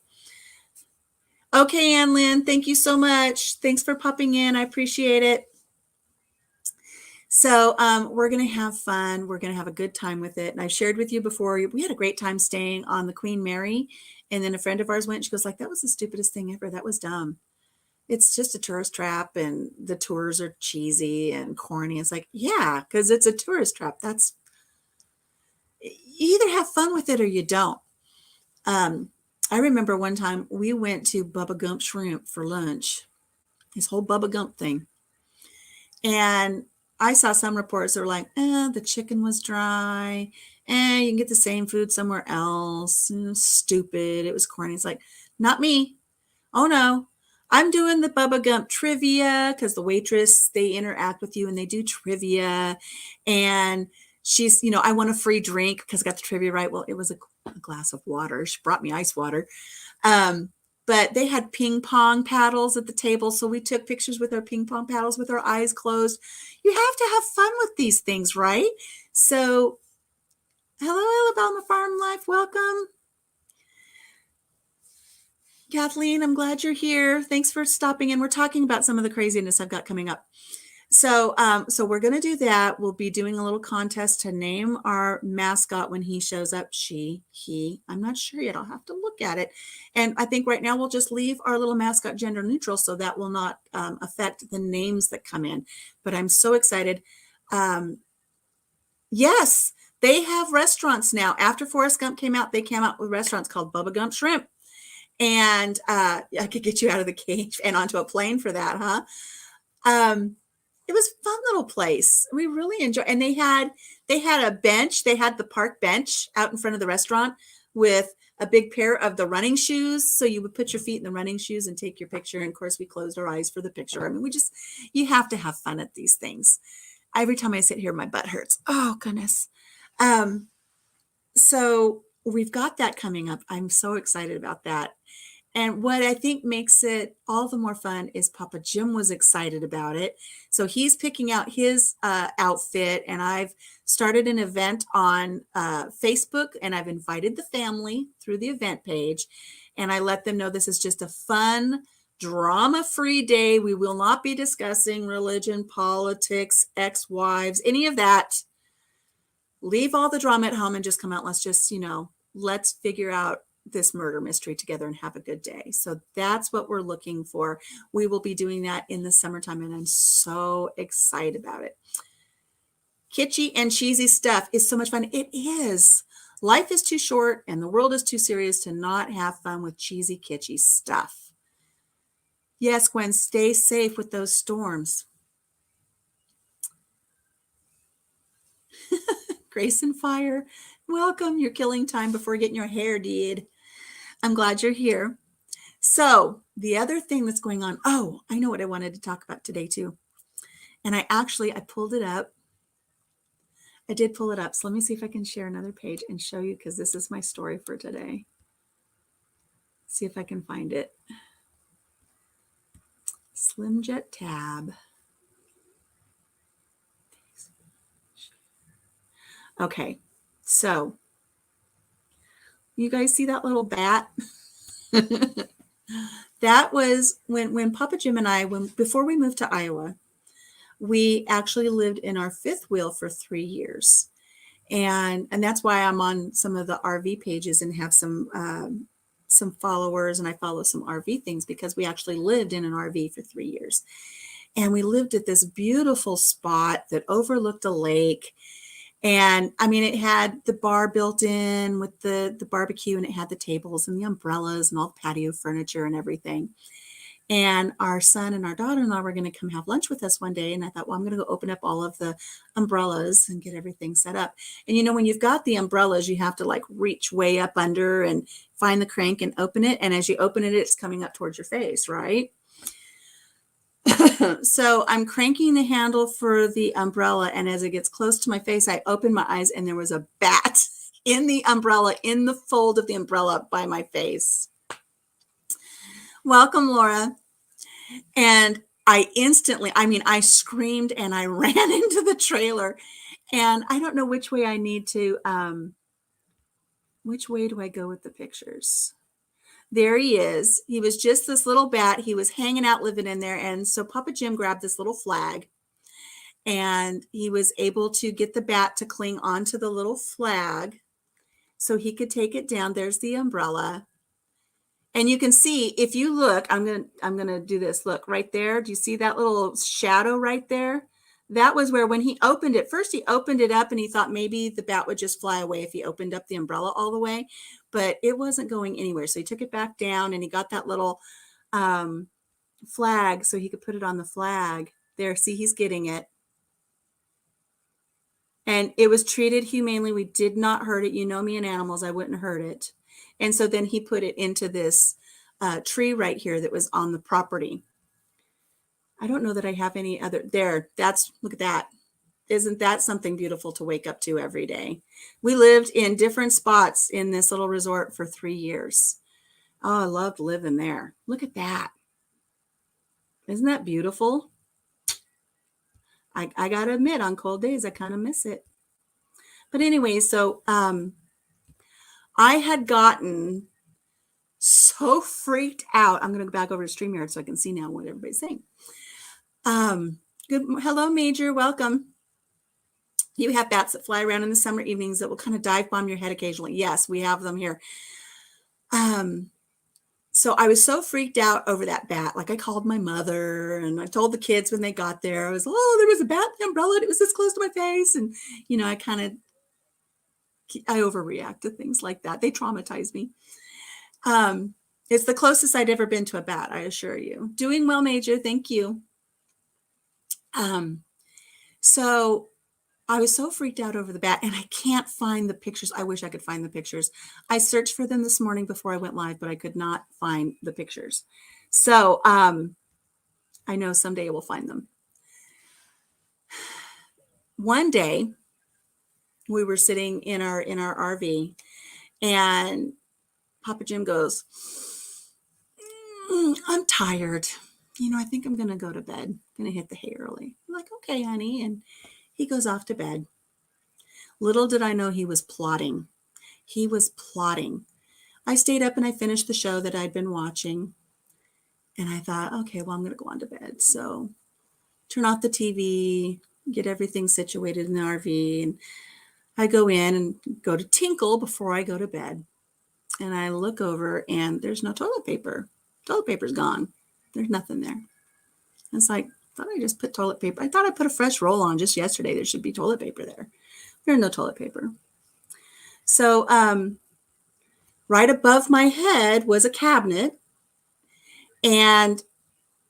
Okay, Ann Lynn, thank you so much. Thanks for popping in. I appreciate it. So we're going to have fun. We're going to have a good time with it. And I've shared with you before, we had a great time staying on the Queen Mary. And then a friend of ours went, she goes like, that was the stupidest thing ever. That was dumb. It's just a tourist trap and the tours are cheesy and corny. It's like, yeah, because it's a tourist trap. You either have fun with it or you don't. I remember one time we went to Bubba Gump Shrimp for lunch, this whole Bubba Gump thing. And I saw some reports that were like, the chicken was dry. You can get the same food somewhere else. Stupid. It was corny. It's like, not me. Oh, no. I'm doing the Bubba Gump trivia because the waitress, they interact with you and they do trivia. And she's, I want a free drink because I got the trivia right. Well, it was a glass of water. She brought me ice water. But they had ping pong paddles at the table. So we took pictures with our ping pong paddles with our eyes closed. You have to have fun with these things, right? So, hello, Alabama Farm Life. Welcome. Kathleen, I'm glad you're here. Thanks for stopping in. We're talking about some of the craziness I've got coming up. So we're going to do that. We'll be doing a little contest to name our mascot when he shows up. She, he, I'm not sure yet. I'll have to look at it. And I think right now we'll just leave our little mascot gender neutral so that will not affect the names that come in. But I'm so excited. Yes, They have restaurants now. After Forrest Gump came out, they came out with restaurants called Bubba Gump Shrimp. And I could get you out of the cage and onto a plane for that, huh? It was a fun little place. We really enjoyed, and they had a bench. They had the park bench out in front of the restaurant with a big pair of the running shoes. So you would put your feet in the running shoes and take your picture. And of course, we closed our eyes for the picture. I mean, you have to have fun at these things. Every time I sit here, my butt hurts. Oh, goodness. So we've got that coming up. I'm so excited about that. And what I think makes it all the more fun is Papa Jim was excited about it. So he's picking out his outfit, and I've started an event on Facebook, and I've invited the family through the event page, and I let them know this is just a fun, drama-free day. We will not be discussing religion, politics, ex-wives, any of that. Leave all the drama at home and just come out. Let's just, let's figure out this murder mystery together and have a good day. So that's what we're looking for. We will be doing that in the summertime, and I'm so excited about it. Kitschy and cheesy stuff is so much fun. It is. Life is too short and the world is too serious to not have fun with cheesy, kitschy stuff. Yes, Gwen, stay safe with those storms. Grace and Fire, welcome. You're killing time before getting your hair did. I'm glad you're here. So the other thing that's going on, I know what I wanted to talk about today too. And I pulled it up. I did pull it up. So let me see if I can share another page and show you, because this is my story for today. See if I can find it. Slim Jet tab. Okay, so you guys see that little bat? That was when Papa Jim and I, before we moved to Iowa, we actually lived in our fifth wheel for 3 years. And that's why I'm on some of the RV pages and have some followers, and I follow some RV things, because we actually lived in an RV for 3 years. And we lived at this beautiful spot that overlooked a lake. And I mean, it had the bar built in with the barbecue, and it had the tables and the umbrellas and all the patio furniture and everything. And our son and our daughter-in-law were going to come have lunch with us one day. And I thought, well, I'm going to go open up all of the umbrellas and get everything set up. And when you've got the umbrellas, you have to like reach way up under and find the crank and open it. And as you open it, it's coming up towards your face, right? So I'm cranking the handle for the umbrella, and as it gets close to my face, I open my eyes, and there was a bat in the umbrella, in the fold of the umbrella by my face. Welcome, Laura. And I screamed and I ran into the trailer, and I don't know which way I need to, which way do I go with the pictures? There he is. He was just this little bat. He was hanging out, living in there. And so Papa Jim grabbed this little flag, and he was able to get the bat to cling onto the little flag so he could take it down. There's the umbrella. And you can see, if you look, I'm going to do this. Look right there. Do you see that little shadow right there? That was where, when he opened it, first he opened it up and he thought maybe the bat would just fly away if he opened up the umbrella all the way, but it wasn't going anywhere. So he took it back down, and he got that little flag so he could put it on the flag. There, see, he's getting it. And it was treated humanely. We did not hurt it. You know me and animals, I wouldn't hurt it. And so then he put it into this tree right here that was on the property. I don't know that I have any other there. Look at that. Isn't that something beautiful to wake up to every day? We lived in different spots in this little resort for 3 years. Oh, I loved living there. Look at that. Isn't that beautiful? I got to admit, on cold days, I kind of miss it. But anyway, so I had gotten so freaked out. I'm going to go back over to StreamYard so I can see now what everybody's saying. Hello, Major. Welcome. You have bats that fly around in the summer evenings that will kind of dive bomb your head occasionally. Yes, we have them here. So I was so freaked out over that bat. Like, I called my mother, and I told the kids when they got there, there was a bat in the umbrella, and it was this close to my face. And, I kind of I overreact to things like that. They traumatize me. It's the closest I'd ever been to a bat, I assure you. Doing well, Major. Thank you. So I was so freaked out over the bat, and I can't find the pictures. I wish I could find the pictures. I searched for them this morning before I went live, but I could not find the pictures. So I know someday I will find them. One day we were sitting in our RV, and Papa Jim goes, I'm tired. I think I'm going to go to bed. I'm going to hit the hay early. I'm like, okay, honey. And he goes off to bed. Little did I know he was plotting. He was plotting. I stayed up and I finished the show that I'd been watching. And I thought, okay, well, I'm going to go on to bed. So turn off the TV, get everything situated in the RV. And I go in and go to tinkle before I go to bed. And I look over and there's no toilet paper. Toilet paper's gone. There's nothing there. It's like, I thought I just put toilet paper. I thought I put a fresh roll on just yesterday. There should be toilet paper there. There's no toilet paper. So right above my head was a cabinet. And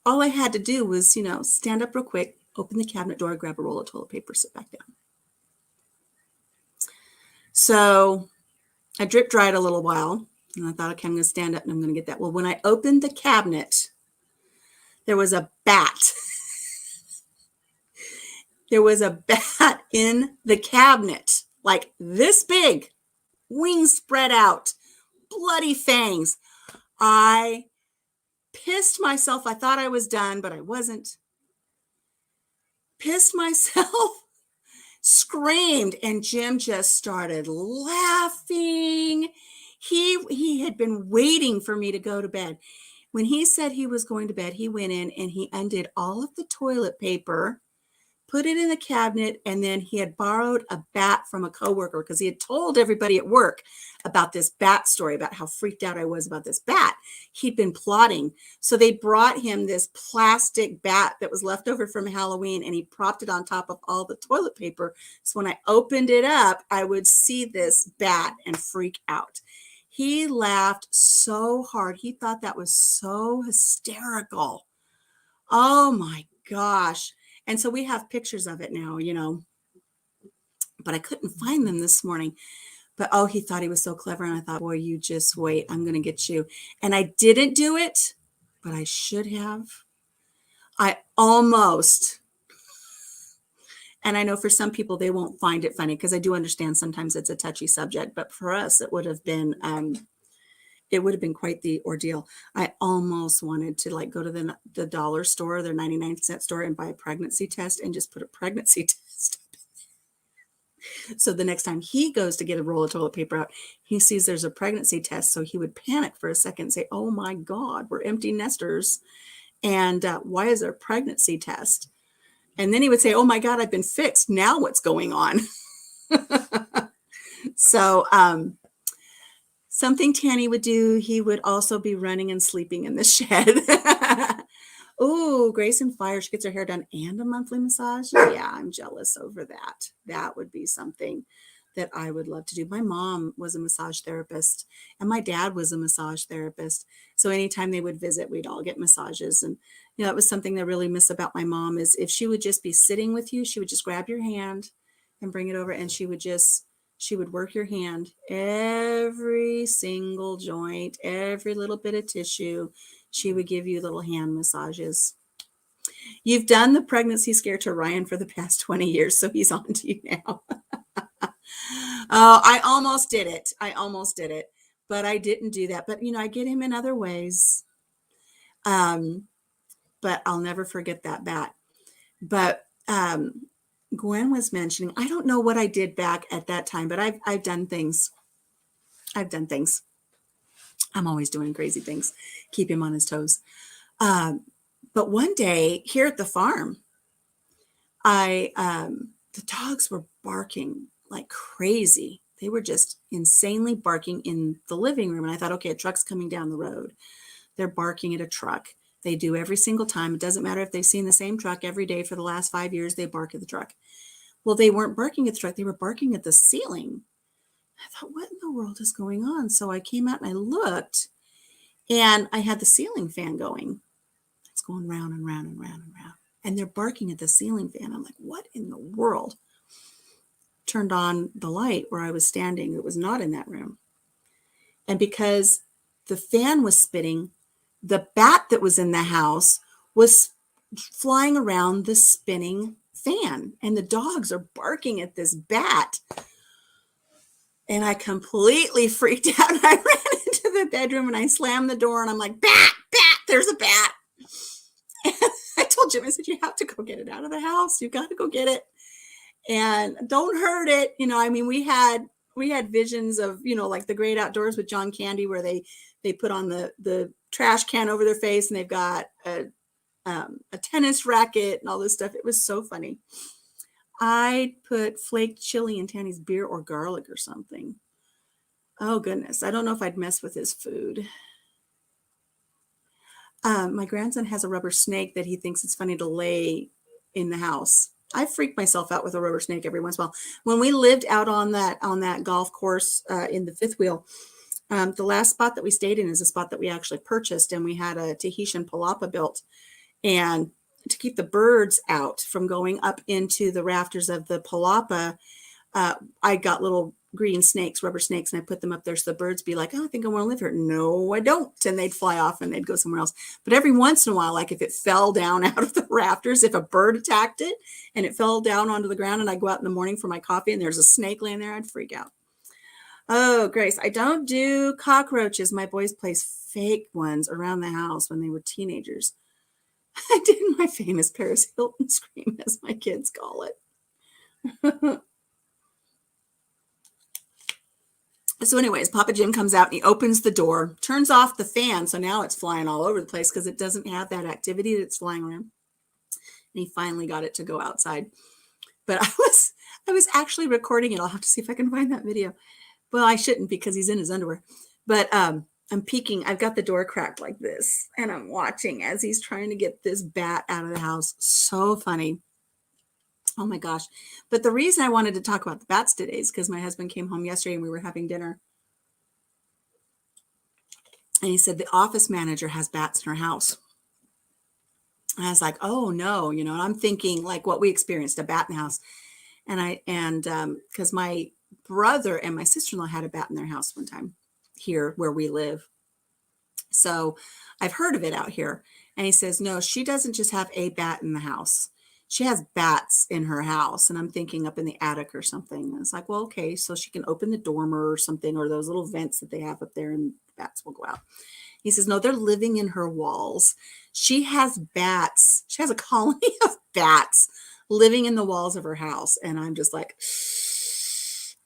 all I had to do was, stand up real quick, open the cabinet door, grab a roll of toilet paper, sit back down. So I drip dried a little while. And I thought, okay, I'm going to stand up and I'm going to get that. Well, when I opened the cabinet, there was a bat. There was a bat in the cabinet, like this big, wings spread out, bloody fangs. I pissed myself. I thought I was done, but I wasn't. Pissed myself, screamed, and Jim just started laughing. He had been waiting for me to go to bed. When he said he was going to bed, he went in and he undid all of the toilet paper, put it in the cabinet, and then he had borrowed a bat from a coworker because he had told everybody at work about this bat story, about how freaked out I was about this bat. He'd been plotting. So they brought him this plastic bat that was left over from Halloween, and he propped it on top of all the toilet paper. So when I opened it up, I would see this bat and freak out. He laughed so hard. He thought that was so hysterical. Oh my gosh. And so we have pictures of it now, but I couldn't find them this morning. But he thought he was so clever. And I thought, boy, you just wait. I'm going to get you. And I didn't do it, but I should have. I almost. And I know for some people, they won't find it funny because I do understand sometimes it's a touchy subject. But for us, it would have been quite the ordeal. I almost wanted to go to the dollar store, their 99-cent store, and buy a pregnancy test and just put a pregnancy test. So the next time he goes to get a roll of toilet paper out, he sees there's a pregnancy test. So he would panic for a second and say, oh my God, we're empty nesters. And why is there a pregnancy test? And then he would say, oh my God, I've been fixed. Now what's going on? So, something Tanny would do, he would also be running and sleeping in the shed. Oh, Grace and Fire, she gets her hair done and a monthly massage. Yeah, I'm jealous over that. That would be something that I would love to do. My mom was a massage therapist and my dad was a massage therapist. So anytime they would visit, we'd all get massages. And, that was something I really miss about my mom is if she would just be sitting with you, she would just grab your hand and bring it over and she would work your hand, every single joint, every little bit of tissue. She would give you little hand massages. You've done the pregnancy scare to Ryan for the past 20 years, so he's on to you now. Oh, I almost did it. But I didn't do that. But, I get him in other ways. But I'll never forget that bat. But Gwen was mentioning, I don't know what I did back at that time, but I've done things. I'm always doing crazy things, keep him on his toes. But one day here at the farm, the dogs were barking like crazy. They were just insanely barking in the living room. And I thought, okay, a truck's coming down the road. They're barking at a truck. They do every single time. It doesn't matter if they've seen the same truck every day for the last 5 years, they bark at the truck. Well, they weren't barking at the truck. They were barking at the ceiling. I thought, what in the world is going on? So I came out and I looked, and I had the ceiling fan going. It's going round and round and round and round. And they're barking at the ceiling fan. I'm like, what in the world? Turned on the light where I was standing. It was not in that room. And because the fan was spinning, the bat that was in the house was flying around the spinning fan. And the dogs are barking at this bat. And I completely freaked out. I ran into the bedroom and I slammed the door and I'm like, bat, bat, there's a bat. And I told Jim, I said, you have to go get it out of the house. You got to go get it. And don't hurt it. You know, I mean, we had visions of, you know, like The Great Outdoors with John Candy, where they put on the trash can over their face and they've got a tennis racket and all this stuff. It was so funny. I put flaked chili in Tanny's beer or garlic or something. Oh, goodness. I don't know if I'd mess with his food. My grandson has a rubber snake that he thinks it's funny to lay in the house. I freak myself out with a rubber snake every once in a while. When we lived out on that golf course in the fifth wheel, the last spot that we stayed in is a spot that we actually purchased, and we had a Tahitian palapa built. And to keep the birds out from going up into the rafters of the palapa, I got little green snakes, rubber snakes, and I put them up there so the birds be like, oh, I think I want to live here. No, I don't. And they'd fly off and they'd go somewhere else. But every once in a while, like if it fell down out of the rafters, if a bird attacked it and it fell down onto the ground and I go out in the morning for my coffee and there's a snake laying there, I'd freak out. Oh, Grace, I don't do cockroaches. My boys place fake ones around the house when they were teenagers. I did my famous Paris Hilton scream, as my kids call it. So anyways, Papa Jim comes out and he opens the door, turns off the fan. So now it's flying all over the place because it doesn't have that activity that's flying around. And he finally got it to go outside. But I was actually recording it. I'll have to see if I can find that video. Well, I shouldn't because he's in his underwear. But I'm peeking. I've got the door cracked like this. And I'm watching as he's trying to get this bat out of the house. So funny. Oh my gosh. But the reason I wanted to talk about the bats today is because my husband came home yesterday and we were having dinner. And he said, the office manager has bats in her house. And I was like, oh no, you know, and I'm thinking like what we experienced, a bat in the house. And because my brother and my sister-in-law had a bat in their house one time here where we live. So I've heard of it out here. And he says, no, she doesn't just have a bat in the house. She has bats in her house. And I'm thinking up in the attic or something. And it's like, well, okay, so she can open the dormer or something, or those little vents that they have up there and bats will go out. He says, no, they're living in her walls. She has bats. She has a colony of bats living in the walls of her house. And I'm just like,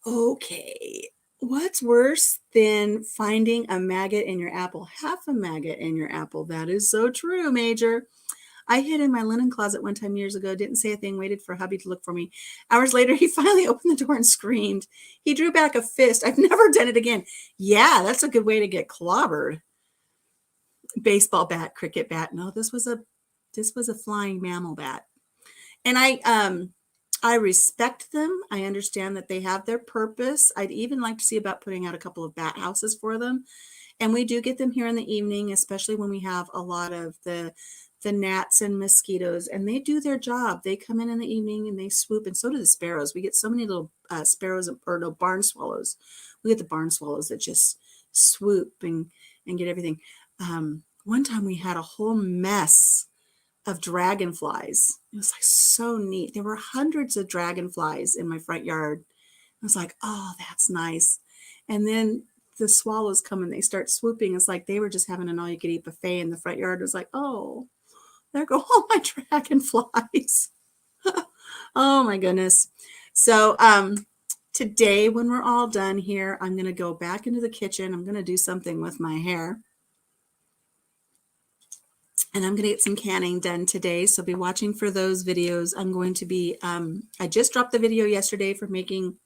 okay, what's worse than finding a maggot in your apple? Half a maggot in your apple. That is so true, Major. I hid in my linen closet one time years ago, didn't say a thing, waited for hubby to look for me. Hours later, he finally opened the door and screamed. He drew back a fist. I've never done it again. Yeah, that's a good way to get clobbered. Baseball bat, cricket bat. No, this was a flying mammal bat. And I respect them. I understand that they have their purpose. I'd even like to see about putting out a couple of bat houses for them. And we do get them here in the evening, especially when we have a lot of the gnats and mosquitoes, and they do their job. They come in the evening and they swoop, and so do the sparrows. We get so many little sparrows, or no, barn swallows. We get the barn swallows that just swoop and get everything. One time we had a whole mess of dragonflies. It was like so neat. There were hundreds of dragonflies in my front yard. I was like, oh, that's nice. And then the swallows come and they start swooping. It's like they were just having an all-you-could-eat buffet in the front yard. It was like, oh, there go all my dragonflies. Oh my goodness. So today when we're all done here, I'm going to go back into the kitchen. I'm going to do something with my hair. And I'm going to get some canning done today. So be watching for those videos. I'm going to be, I just dropped the video yesterday for making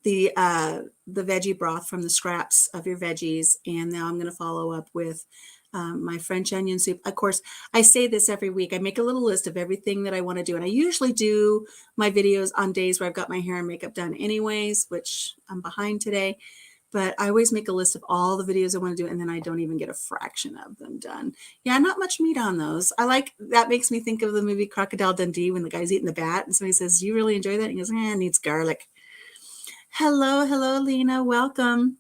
the veggie broth from the scraps of your veggies. And now I'm going to follow up with my French onion soup. Of course, I say this every week. I make a little list of everything that I want to do. And I usually do my videos on days where I've got my hair and makeup done anyways, which I'm behind today. But I always make a list of all the videos I want to do, and then I don't even get a fraction of them done. Yeah, not much meat on those. I like, that makes me think of the movie Crocodile Dundee when the guy's eating the bat, and somebody says, "Do you really enjoy that?" And he goes, "Eh, it needs garlic." Hello, hello, Lena. Welcome.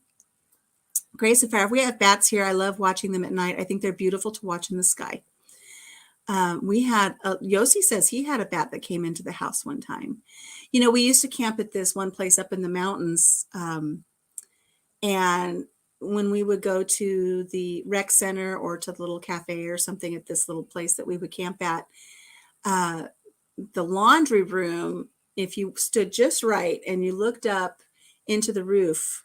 Grace and Fire. We have bats here. I love watching them at night. I think they're beautiful to watch in the sky. We had, Yossi says he had a bat that came into the house one time. You know, we used to camp at this one place up in the mountains. And when we would go to the rec center or to the little cafe or something at this little place that we would camp at, the laundry room, if you stood just right and you looked up into the roof,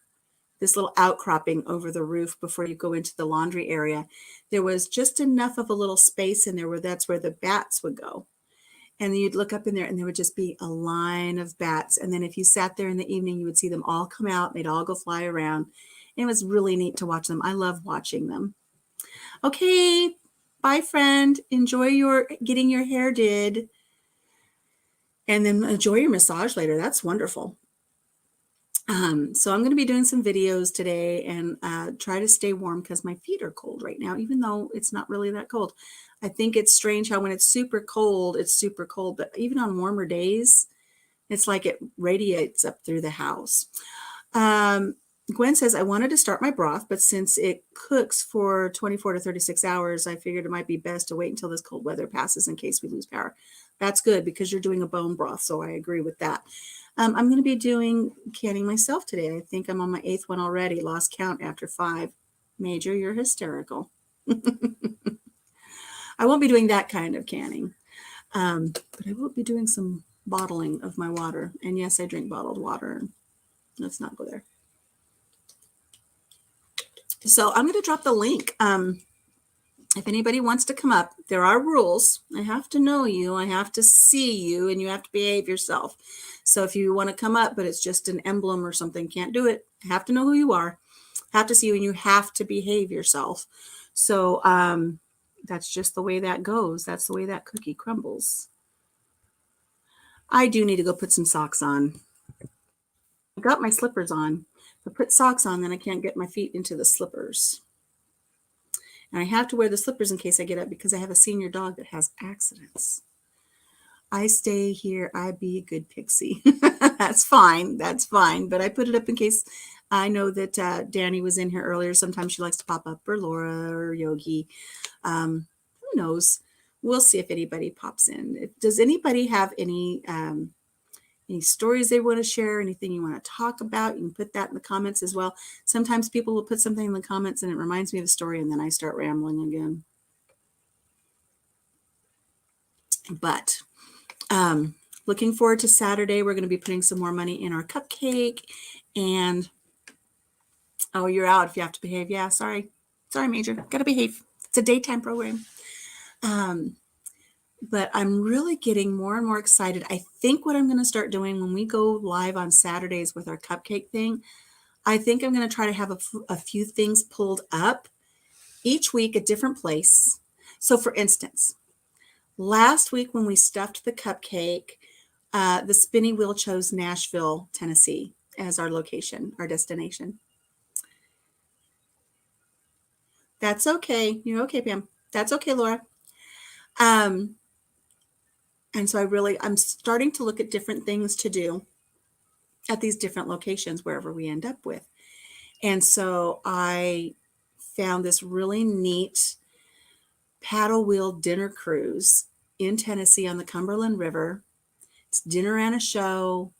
this little outcropping over the roof before you go into the laundry area, there was just enough of a little space in there where that's where the bats would go. And then you'd look up in there and there would just be a line of bats. And then if you sat there in the evening, you would see them all come out. They'd all go fly around. And it was really neat to watch them. I love watching them. Okay, bye, friend. Enjoy your getting your hair did. And then enjoy your massage later. That's wonderful. So I'm going to be doing some videos today and try to stay warm because my feet are cold right now, even though it's not really that cold. I think it's strange how when it's super cold, it's super cold. But even on warmer days, it's like it radiates up through the house. Gwen says, I wanted to start my broth, but since it cooks for 24 to 36 hours, I figured it might be best to wait until this cold weather passes in case we lose power. That's good because you're doing a bone broth, so I agree with that. I'm going to be doing canning myself today. I think I'm on my 8th one already. Lost count after 5. Major, you're hysterical. I won't be doing that kind of canning, but I will be doing some bottling of my water. And yes, I drink bottled water. Let's not go there. So I'm going to drop the link. If anybody wants to come up, there are rules. I have to know you. I have to see you, and you have to behave yourself. So if you want to come up, but it's just an emblem or something, can't do it. I have to know who you are. I have to see you, and you have to behave yourself. So that's just the way that goes. That's the way that cookie crumbles. I do need to go put some socks on. I got my slippers on. If I put socks on, then I can't get my feet into the slippers. And I have to wear the slippers in case I get up because I have a senior dog that has accidents. I stay here. I be a good pixie. That's fine. That's fine. But I put it up in case I know that Danny was in here earlier. Sometimes she likes to pop up, or Laura or Yogi. Who knows? We'll see if anybody pops in. Does anybody have any stories they want to share, anything you want to talk about? You can put that in the comments as well. Sometimes people will put something in the comments and it reminds me of a story, and then I start rambling again. But looking forward to Saturday. We're going to be putting some more money in our cupcake. And oh, you're out if you have to behave. Yeah, sorry, Major. Got to behave. It's a daytime program. But I'm really getting more and more excited. I think what I'm going to start doing when we go live on Saturdays with our cupcake thing, I think I'm going to try to have a few things pulled up each week, a different place. So for instance, last week when we stuffed the cupcake, the spinning wheel chose Nashville, Tennessee as our location, our destination. That's okay. You're okay, Pam. That's okay, Laura. And so I'm starting to look at different things to do at these different locations, wherever we end up with. And so I found this really neat paddle wheel dinner cruise in Tennessee on the Cumberland River. It's dinner and a show.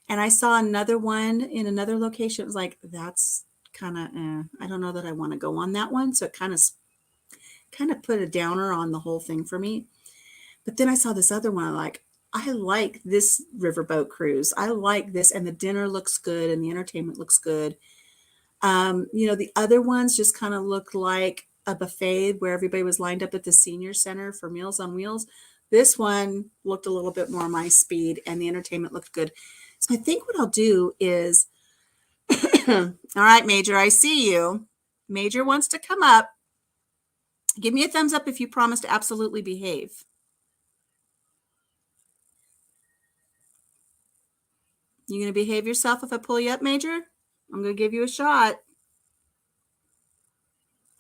And I saw another one in another location. It was like, that's kind of, I don't know that I want to go on that one. So it kind of put a downer on the whole thing for me. But then I saw this other one. I like this riverboat cruise. I like this. And the dinner looks good and the entertainment looks good. The other ones just kind of looked like a buffet where everybody was lined up at the senior center for Meals on Wheels. This one looked a little bit more my speed and the entertainment looked good. So I think what I'll do is, all right, Major, I see you. Major wants to come up. Give me a thumbs up if you promise to absolutely behave. You going to behave yourself if I pull you up, Major? I'm going to give you a shot.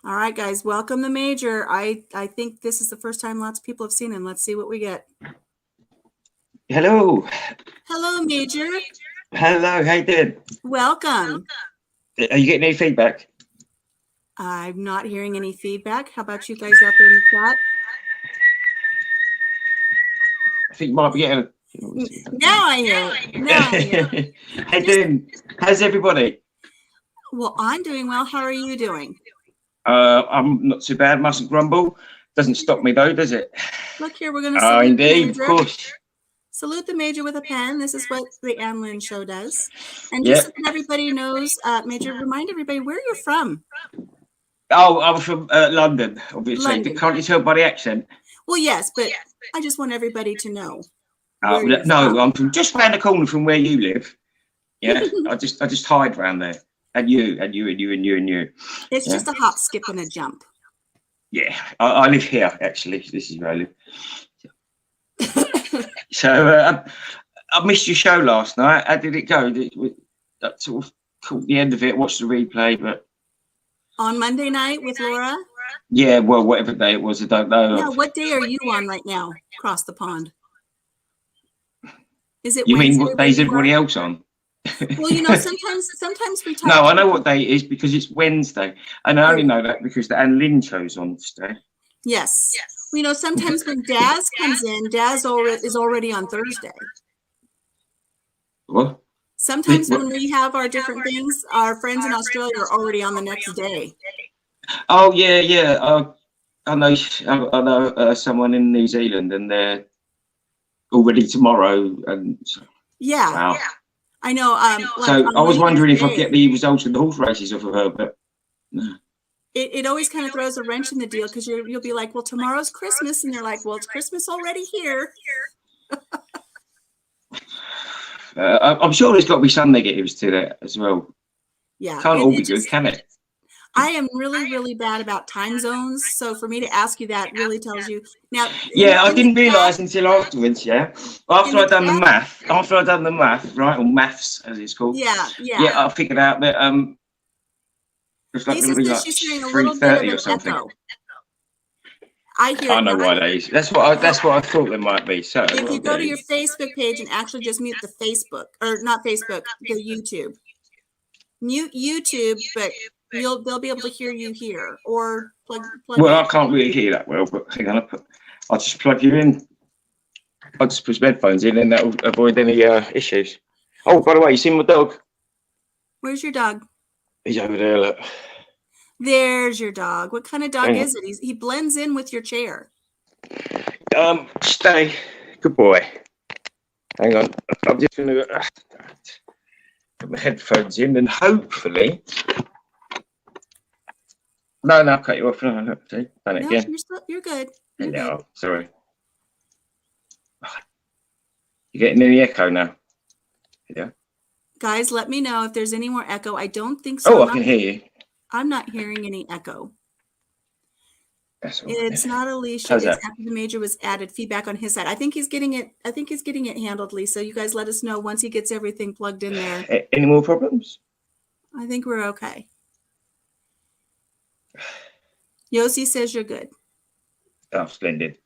All right, guys, welcome the Major. I think this is the first time lots of people have seen him. Let's see what we get. Hello. Hello, Major. Hello, how you doing? Welcome. Are you getting any feedback? I'm not hearing any feedback. How about you guys out there in the chat? I think you might be getting... Now I hear it. Now I hear it. How you doing? How's everybody? Well, I'm doing well. How are you doing? I'm not too bad. Mustn't grumble. Doesn't stop me though, does it? Look here, we're going to salute indeed, the Major. Of course. Salute the Major with a pen. This is what the Ann Lynn show does. And just so that everybody knows, Major, remind everybody where you're from. Oh, I'm from London, obviously. London. Can't you tell by the accent? Well, yes, but I just want everybody to know. No, I'm from just round the corner from where you live. Yeah, I just hide around there. And you. It's just a hop, skip, and a jump. Yeah, I live here, actually. This is where I live. So I missed your show last night. How did it go? I sort of caught the end of it, watched the replay, but... On Monday night with Laura? Yeah, well, whatever day it was, I don't know. Yeah, what day are you on right now, across the pond? Is it You Wednesday? mean what day's everybody else on? Well, you know, sometimes we talk. No, I know what day it is because it's Wednesday. And I only know that because the Ann Lynn show's on today. Yes. Well, you know, sometimes when Daz comes in, Daz is already on Thursday. What? Sometimes when we have our different things, our friends in Australia are already on the next day. Oh, yeah. I know someone in New Zealand and they're already tomorrow. And yeah. Wow. Yeah. I know. So I was wondering if I'd get the results of the horse races off of her, but no. It always kind of throws a wrench in the deal because you'll be like, well, tomorrow's Christmas. And they're like, well, it's Christmas already here. I'm sure there's got to be some negatives to that as well. Yeah. Can't all be good, can it? I am really, really bad about time zones. So for me to ask you that really tells you. Now. Yeah, I didn't realise until afterwards, yeah. After I'd done the math, right, or maths as it's called. Yeah. Yeah, I figured out that it's like going to be like 3:30 or something. Echo. I hear. I know why that is. That's what I thought there might be. So if you go to your Facebook page and actually just mute the Facebook, or not Facebook, the YouTube. Mute YouTube, but they'll be able to hear you here or plug well, in. I can't really hear that well, but hang on, I'll just plug you in. I'll just put headphones in and that'll avoid any issues. Oh, by the way, you seen my dog? Where's your dog? He's over there, look. There's your dog. What kind of dog is it? He blends in with your chair. Stay. Good boy. Hang on. I'm just going to put my headphones in and hopefully... No, I'll cut you off. No, see, done it again. You're good. Hello, sorry. You getting any echo now? Yeah. Guys, let me know if there's any more echo. I don't think so. Oh, I can hear you. I'm not hearing any echo. That's all right. It's not a Leash. It's after the Major was added feedback on his side. I think he's getting it handled, Lisa. You guys let us know once he gets everything plugged in there. Any more problems? I think we're okay. Yossi says you're good. Oh, splendid.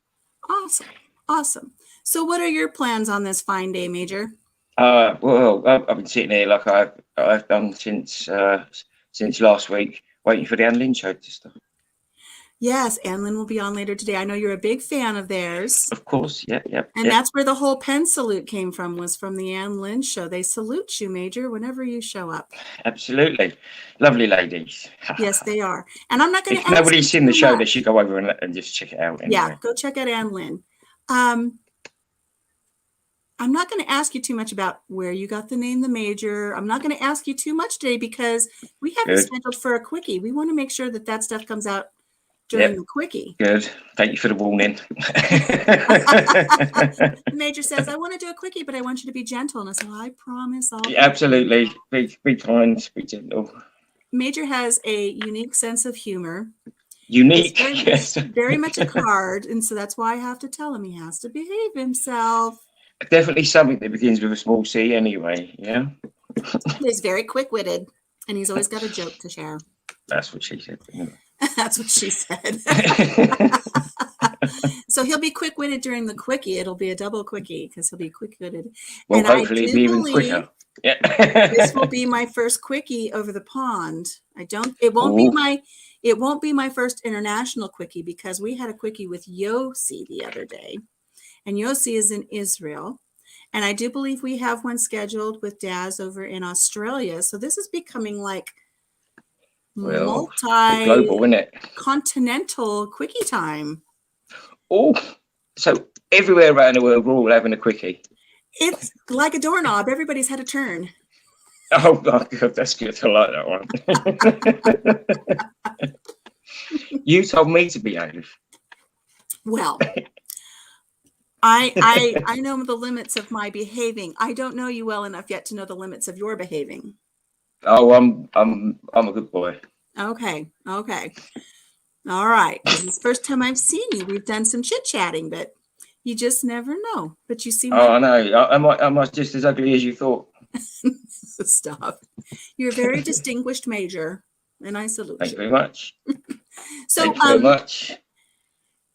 Awesome. So what are your plans on this fine day, Major? Well, I've been sitting here like I've done since last week, waiting for the Ann Lynn show to start. Yes, Ann Lynn will be on later today. I know you're a big fan of theirs. Of course, yeah. And that's where the whole pen salute came from, was from the Ann Lynn show. They salute you, Major, whenever you show up. Absolutely. Lovely ladies. Yes, they are. And I'm not going to ask nobody's seen the show, they should go over and just check it out. Anyway. Yeah, go check out Ann Lynn. I'm not going to ask you too much about where you got the name The Major. I'm not going to ask you too much today because we have it scheduled for a quickie. We want to make sure that stuff comes out during the quickie. Good. Thank you for the warning. The Major says, I want to do a quickie, but I want you to be gentle. And I said, well, I promise I'll absolutely. Be kind, be gentle. Major has a unique sense of humor. Unique. Very, Yes. very much a card, and so that's why I have to tell him he has to behave himself. Definitely something that begins with a small C anyway, yeah? He's very quick-witted, and he's always got a joke to share. That's what she said. Anyway. That's what she said. So he'll be quick-witted during the quickie. It'll be a double quickie because he'll be quick-witted. Well, and hopefully it'll be even quicker. Yeah. This will be my first quickie over the pond. It won't be my first international quickie because we had a quickie with Yossi the other day. And Yossi is in Israel. And I do believe we have one scheduled with Daz over in Australia. So this is becoming like global, isn't it? Continental quickie time. Oh, so everywhere around the world, we're all having a quickie. It's like a doorknob. Everybody's had a turn. Oh, my God, that's good. I like that one. You told me to behave. Well, I know the limits of my behaving. I don't know you well enough yet to know the limits of your behaving. Oh, I'm a good boy. Okay. All right. This is the first time I've seen you. We've done some chit-chatting, but you just never know. But you see, I know. Am I just as ugly as you thought? Stop. You're a very distinguished major, and I salute you. Thank you very much. So, thank you very much.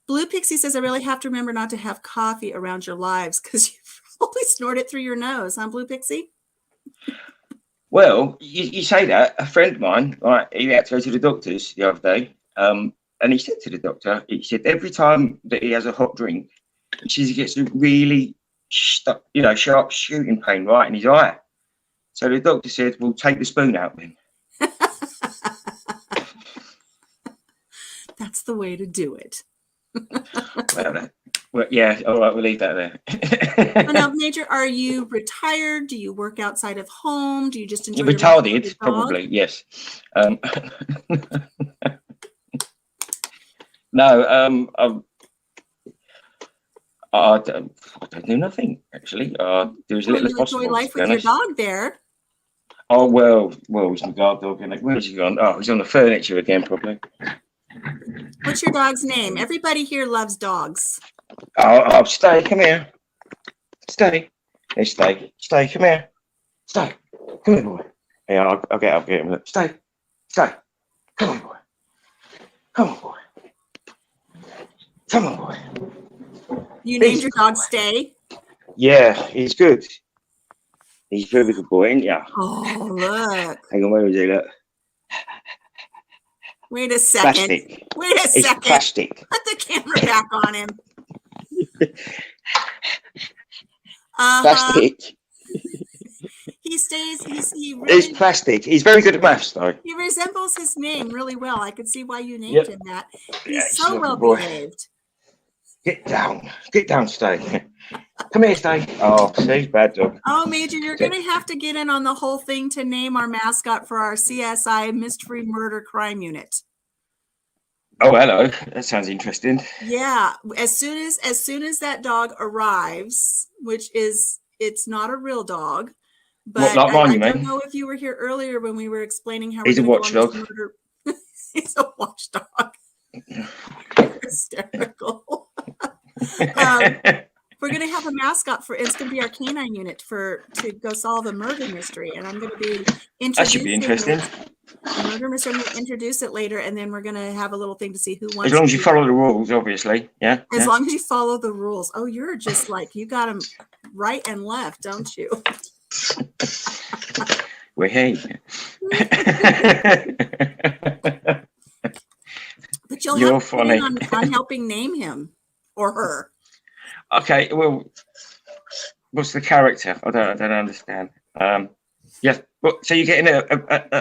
Blue Pixie says, I really have to remember not to have coffee around your lives because you probably snort it through your nose, huh, Blue Pixie? Well, you say that. A friend of mine, right, he had to go to the doctors the other day, and he said to the doctor, he said every time that he has a hot drink, he says he gets a really sharp shooting pain right in his eye. So the doctor said, "We'll take the spoon out then." That's the way to do it. Well, yeah, all right, we'll leave that there. Now, Major, are you retired? Do you work outside of home? Do you just enjoy retarded? Probably, yes. No, I don't do nothing actually. Do as little as possible. Enjoy life with your dog there. Oh well, he's my guard dog. Where's he gone? Oh, he's on the furniture again, probably. What's your dog's name? Everybody here loves dogs. Oh, Stay, come here. Stay. Hey, Stay, come here. Stay. Come here, boy. Yeah, I'll get him. Stay. Come on, boy. Come on, boy. Come on, boy. You named your dog Stay? Yeah, he's good. He's a very good boy, ain't ya? Oh, look. Hang on, where is he? Look. Wait a second. Plastic. Wait a second. It's plastic. Put the camera back on him. Plastic. He's plastic. He's very good at maths, though. He resembles his name really well. I could see why you named him that. He's so well behaved. Get down, Stay. Come here, Stay. Oh, see, bad dog. Oh, Major, you're going to have to get in on the whole thing to name our mascot for our CSI Mystery Murder Crime Unit. Oh, hello. That sounds interesting. Yeah, as soon as that dog arrives, it's not a real dog, but Not mine, I don't know if you were here earlier when we were explaining how he's a watchdog. He's a watchdog. Hysterical. We're going to have a mascot it's going to be our canine unit to go solve a murder mystery, and I'm going to be introducing. That should be interesting. Murder mystery. I'm going to introduce it later, and then we're going to have a little thing to see who wants. As long as you follow the rules, obviously. Yeah. As long as you follow the rules. Oh, you're just like you got them right and left, don't you? Well, hey. But you're funny on helping name him or her. Okay, well, what's the character? I don't understand. Yes, but so you're getting an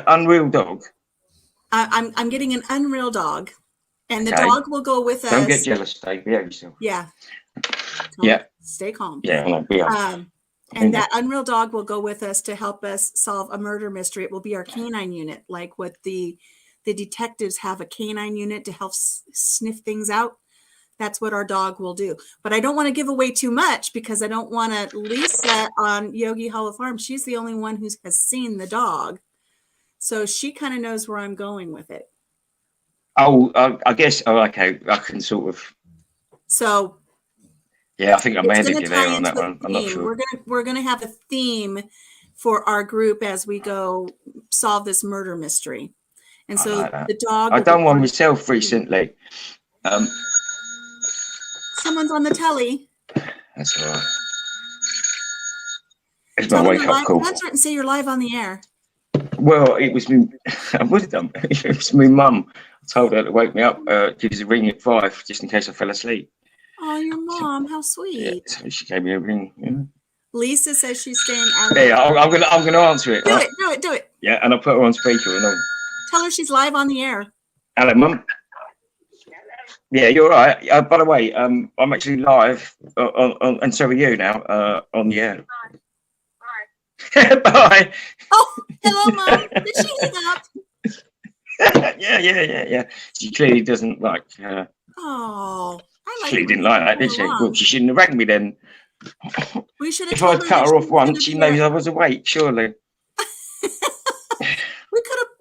unreal dog. I'm getting an unreal dog, and the dog will go with us. Don't get jealous, Dave. Behave yourself. Yeah. Stay calm. Yeah. And that unreal dog will go with us to help us solve a murder mystery. It will be our canine unit, like what the detectives have a canine unit to help sniff things out. That's what our dog will do. But I don't want to give away too much because I don't want to Lisa on Yogi Hollow Farm. She's the only one who has seen the dog. So she kind of knows where I'm going with it. Oh, I guess. Oh, okay. I can sort of. So Yeah, I think I'm it's ahead going of to you tie there on into that a one. I'm not theme. sure. We're gonna have a theme for our group as we go solve this murder mystery. And I so like that. the dog I will be done one part of myself the theme. recently. Someone's on the telly. That's all right. It's my Tell them you're wake up live. call. Answer it and say you're live on the air. Well, it was me. I would have done. It was my mum. I told her to wake me up. Give us a ring at 5, just in case I fell asleep. Oh, your So, mom, how yeah, sweet. so she gave me a ring. Yeah, Lisa says she's staying out of yeah, the I'm gonna answer it. Do Right? it, do it, do it. Yeah, and I'll put her on speaker and all. Tell her she's live on the air. Hello, mum. Yeah, you're right. By the way, I'm actually live and so are you now on the air. Bye. Oh, hello, Mom. Did she hang up? Yeah. She clearly doesn't like. Oh, I like. Clearly didn't like that, did she? Well, she shouldn't have rang me then. We should have If told I'd her cut that her she off was once, gonna she be knows I was awake. Surely.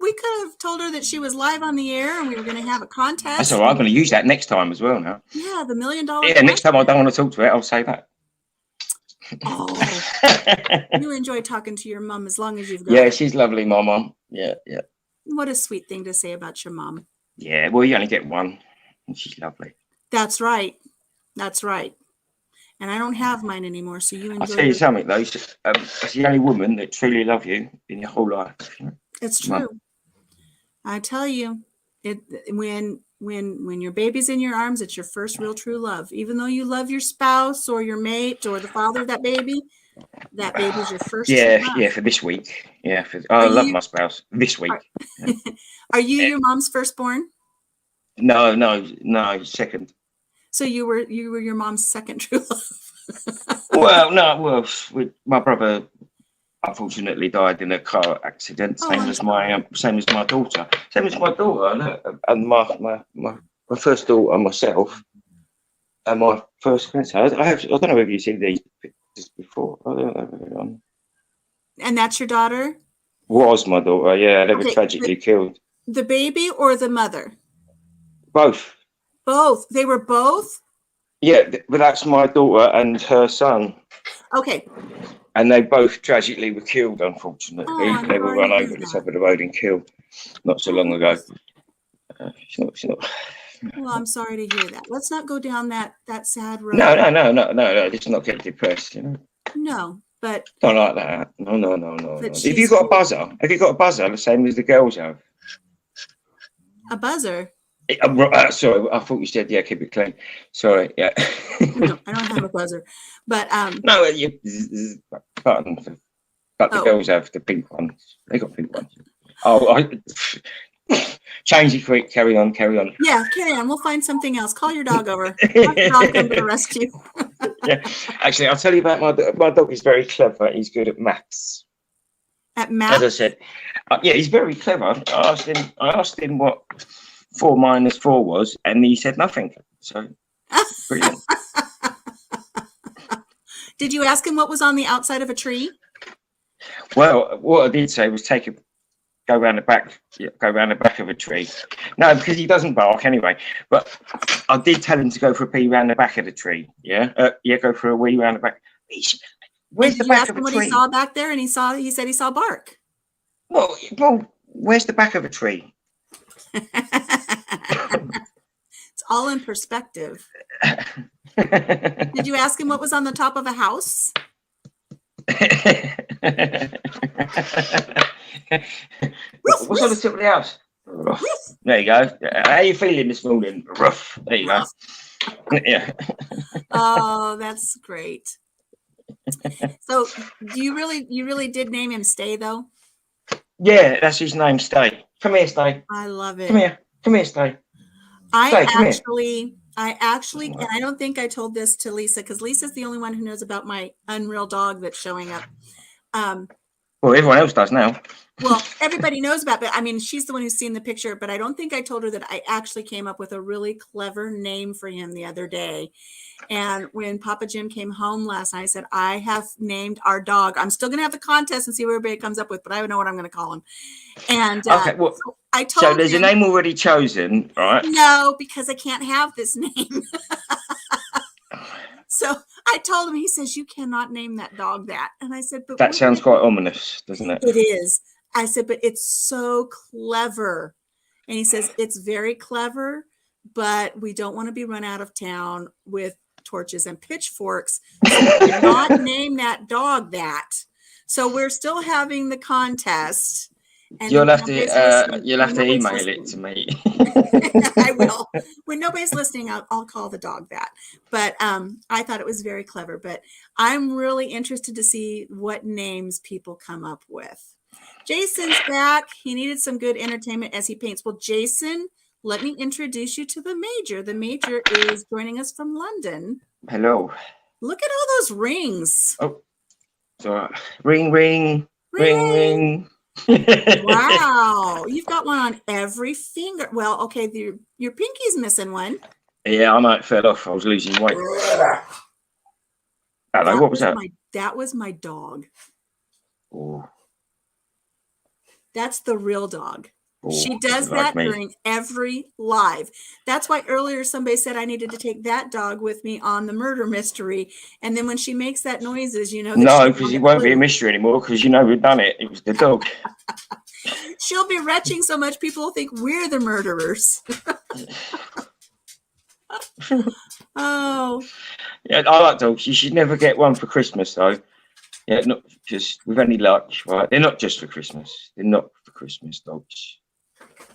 We could have told her that she was live on the air and we were going to have a contest. That's all right. I'm going to use that next time as well now. Yeah, the $1 million. Yeah, next time I don't want to talk to her, I'll say that. Oh, you enjoy talking to your mom as long as you've got. Yeah, she's lovely, my mom. Yeah. What a sweet thing to say about your mom. Yeah, well, you only get one, and she's lovely. That's right. That's right. And I don't have mine anymore, so you enjoy. I'll tell you something though. She's the only woman that truly loves you in your whole life. It's true. I tell you, when your baby's in your arms, it's your first real true love. Even though you love your spouse or your mate or the father of that baby's your first. Yeah, for this week. Yeah, I love my spouse this week. Are you your mom's firstborn? No, second. So you were your mom's second true love. Well, my brother unfortunately died in a car accident, same as my daughter. Same as my daughter, and my first daughter and myself, and my first grandson. I don't know if you've seen these pictures before. I don't know. And that's your daughter? Was my daughter? Yeah, they were tragically killed. The baby or the mother? Both. Both. They were both? Yeah, but that's my daughter and her son. Okay. And they both tragically were killed, unfortunately. Oh, they were run over the top of the road and killed not so long ago. Well, I'm sorry to hear that. Let's not go down that sad road. No. Let's not get depressed, you know. No, but not like that. No. If you got a buzzer, the same as the girls have. A buzzer? Sorry, I thought you said keep it clean. Sorry, yeah. No, I don't have a buzzer, but no, button. But the girls have the pink ones. They got pink ones. Change it quick. Carry on. Yeah, carry on. We'll find something else. Call your dog over. Have your dog come to the rescue. Yeah, actually, I'll tell you about my dog. Is very clever. He's good at maths. At maths, as I said, he's very clever. I asked him what 4 minus 4 was, and he said nothing. So brilliant. Did you ask him what was on the outside of a tree? Well, what I did say was go around the back of a tree. No, because he doesn't bark anyway. But I did tell him to go for a pee round the back of the tree. Yeah, go for a wee round the back. Where's the back of a tree? What he saw back there, and he said he saw bark. Well, where's the back of a tree? It's all in perspective. Did you ask him what was on the top of a house? What's on the top of the house? Rough. There you go. How are you feeling this morning? Rough. There you go. Yeah. Oh, that's great. So, you really did name him Stay, though? Yeah, that's his name, Stay. Come here, Stay. I love it. Come here, Stay. I actually, and I don't think I told this to Lisa, because Lisa's the only one who knows about my unreal dog that's showing up. Well, everyone else does now. Well, everybody knows about it. I mean, she's the one who's seen the picture, but I don't think I told her that I actually came up with a really clever name for him the other day. And when Papa Jim came home last night, I said, I have named our dog. I'm still going to have the contest and see what everybody comes up with, but I don't know what I'm going to call him. And Okay, well, so I told so there's him, a name already chosen, right? no, because I can't have this name. So I told him, he says, you cannot name that dog that. And I said, but That sounds quite ominous, doesn't it? It is. I said, but it's so clever. And he says, it's very clever, but we don't want to be run out of town with torches and pitchforks. So we cannot name that dog that. So we're still having the contest. And You'll have to email it to me. I will. When nobody's listening, I'll call the dog that. But I thought it was very clever. But I'm really interested to see what names people come up with. Jason's back. He needed some good entertainment as he paints. Well, Jason, let me introduce you to the Major. The Major is joining us from London. Hello. Look at all those rings. Oh, so ring, ring, ring, ring. Wow, you've got one on every finger. Well, okay, your pinky's missing one. Yeah, I might fell off. I was losing weight. Hello, what was that? That was my dog. Oh. That's the real dog. Oh, she does that during every live. That's why earlier somebody said I needed to take that dog with me on the murder mystery. And then when she makes that noises, you know. No, because it won't be a mystery anymore because you know we've done it. It was the dog. She'll be retching so much people will think we're the murderers. Oh. Yeah, I like dogs. You should never get one for Christmas though. Yeah, not just with any luck, right? They're not just for Christmas. They're not for Christmas dogs.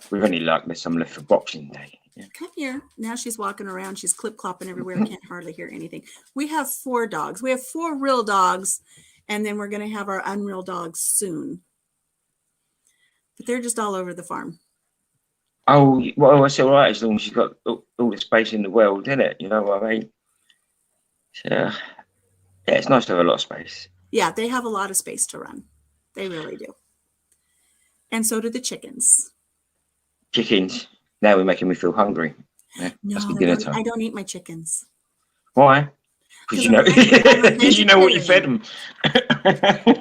With any luck, there's some left for Boxing Day. Yeah. Come here. Now she's walking around. She's clip-clopping everywhere. I can't hardly hear anything. We have 4 dogs. We have 4 real dogs, and then we're going to have our unreal dogs soon. But they're just all over the farm. Oh, well, it's all right as long as you've got all the space in the world, isn't it? You know what I mean? So, yeah, it's nice to have a lot of space. Yeah, they have a lot of space to run. They really do. And so do the chickens. Chickens. Now we're making me feel hungry. Yeah, no, I don't eat my chickens. Why? Because you know, you know what you fed them.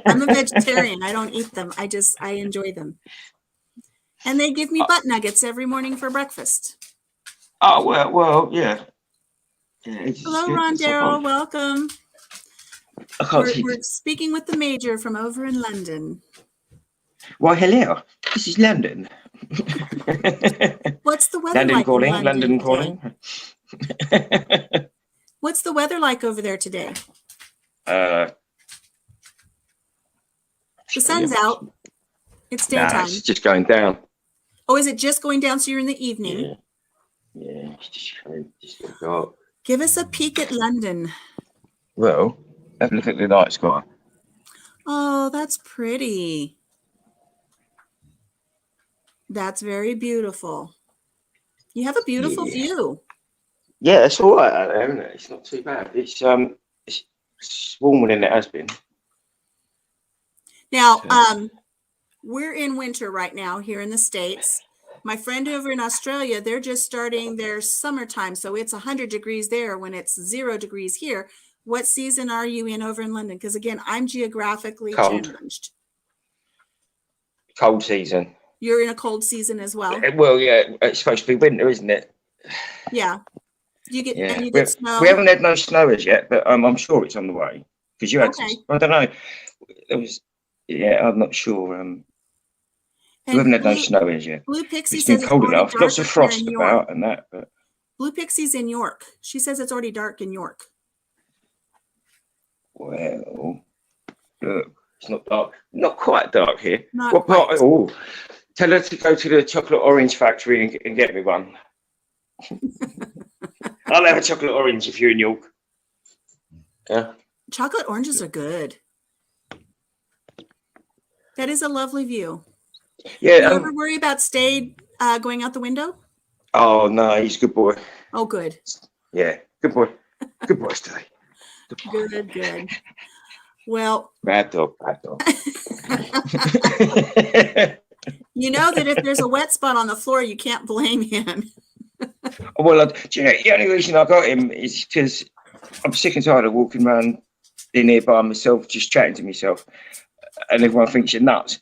I'm a vegetarian. I don't eat them. I enjoy them. And they give me butt nuggets every morning for breakfast. Oh, well, yeah. Hello, Rondero. Welcome. We're speaking with the Major from over in London. Well, hello. This is London. What's the weather like? London calling. What's the weather like over there today? The sun's out. It's daytime. It's just going down. Oh, is it just going down so you're in the evening? Yeah, it's just dark. Give us a peek at London. Well, have a look at the night sky. Oh, that's pretty. That's very beautiful. You have a beautiful view. Yeah, it's all right out there, isn't it? It's not too bad. It's warmer than it has been. Now, we're in winter right now here in the States. My friend over in Australia, they're just starting their summertime. So it's 100 degrees there when it's 0 degrees here. What season are you in over in London? Because again, I'm geographically challenged. Cold season. You're in a cold season as well. Well, yeah, it's supposed to be winter, isn't it? Yeah. You get snow. We haven't had no snow as yet, but I'm sure it's on the way. Because you had, I don't know. It was, I'm not sure. We haven't had no snow as yet. Blue Pixie it's says been cold enough. Lots of frost about and that. But Blue Pixie's in York. She says it's already dark in York. Well, look, it's not dark. Not quite dark here. Not quite. Oh, tell her to go to the chocolate orange factory and get me one. I'll have a chocolate orange if you're in York. Yeah. Chocolate oranges are good. That is a lovely view. Yeah. Do you ever worry about Stade going out the window? Oh no, he's a good boy. Oh, good. Yeah, good boy. Good boy, Stade. Good. Well, bad dog. You know that if there's a wet spot on the floor, you can't blame him. Well, do you know, the only reason I got him is because I'm sick and tired of walking around in here by myself, just chatting to myself, and everyone thinks you're nuts.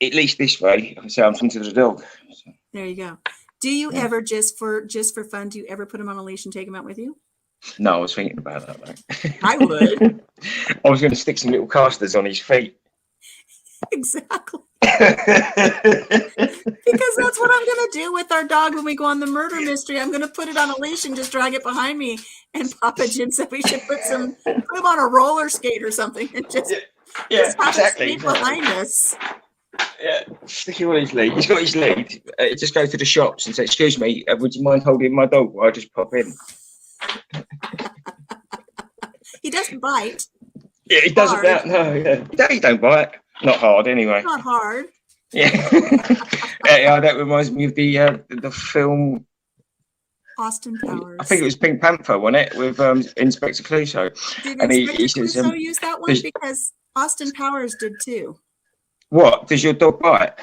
At least this way, I can say I'm talking to the dog. So. There you go. Do you ever, just for fun, do you ever put him on a leash and take him out with you? No, I was thinking about that, mate. I would. I was going to stick some little casters on his feet. Exactly. Because that's what I'm going to do with our dog when we go on the murder mystery. I'm going to put it on a leash and just drag it behind me. And Papa Jim said we should put him on a roller skate or something and just have exactly. it behind us. Yeah, stick him on his lead. He's got his lead. Just go to the shops and say, "Excuse me, would you mind holding my dog while I just pop in?" He doesn't bite. Yeah, he doesn't. No, yeah, he don't bite. Not hard, anyway. Not hard. Yeah. Yeah, that reminds me of the film. Austin Powers. I think it was Pink Panther, wasn't it, with Inspector Clouseau? Did and Inspector he says, Clouseau use that one? Because Austin Powers did too. What? Does your dog bite?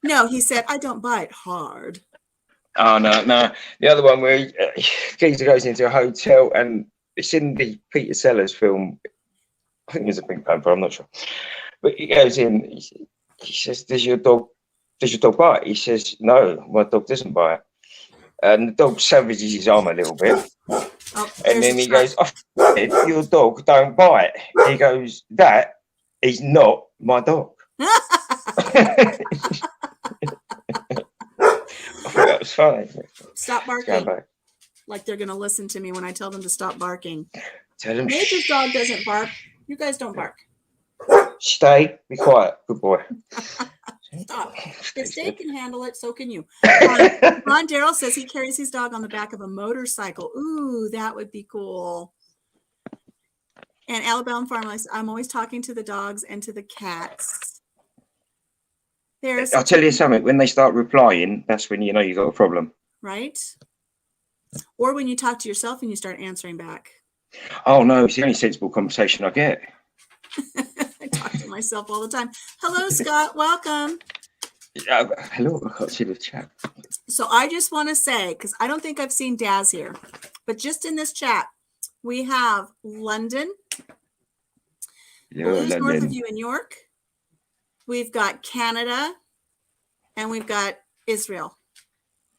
No, he said, "I don't bite hard." Oh, no. The other one where Geezer goes into a hotel, and it's in the Peter Sellers film. I think it's a Pink Panther, I'm not sure. But he goes in, he says, does your dog bite? He says, "No, my dog doesn't bite." And the dog savages his arm a little bit. Oh, and then he goes, "Oh, your dog don't bite." He goes, "That is not my dog." I thought that was funny. Stop barking. Like they're going to listen to me when I tell them to stop barking. Tell them. Nature's dog doesn't bark. You guys don't bark. Stay. Be quiet. Good boy. Stop. If Stay can handle it, so can you. Ron Darrell says he carries his dog on the back of a motorcycle. Ooh, that would be cool. And Alabama Farm, I'm always talking to the dogs and to the cats. I'll tell you something. When they start replying, that's when you know you've got a problem. Right? Or when you talk to yourself and you start answering back. Oh, no. It's the only sensible conversation I get. I talk to myself all the time. Hello, Scott. Welcome. Hello. I can't see the chat. So I just want to say, because I don't think I've seen Daz here, but just in this chat, we have London. Hello, London. North of you in York. We've got Canada. And we've got Israel.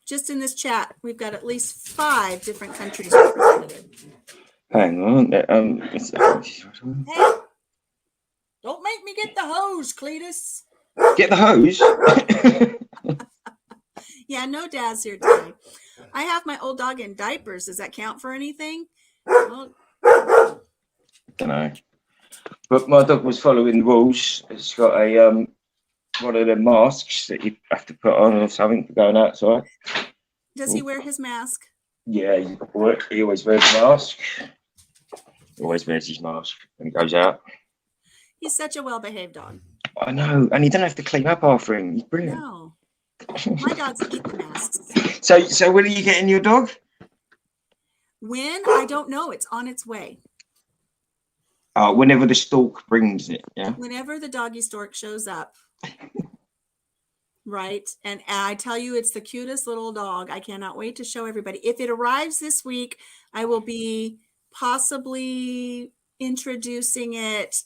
Just in this chat, we've got at least 5 different countries represented. Hang on. Hey, don't make me get the hose, Cletus. Get the hose? Yeah, no Daz here today. I have my old dog in diapers. Does that count for anything? Well, I don't know. But my dog was following the rules. It's got a one of the masks that you have to put on or something for going outside. Does he wear his mask? Yeah, he always wears a mask. He always wears his mask when he goes out. He's such a well-behaved dog. I know, and you don't have to clean up after him. He's brilliant. No. My dogs eat the masks. So when are you getting your dog? When? I don't know. It's on its way. Whenever the stork brings it, yeah? Whenever the doggy stork shows up. Right? And I tell you, it's the cutest little dog. I cannot wait to show everybody. If it arrives this week, I will be possibly introducing it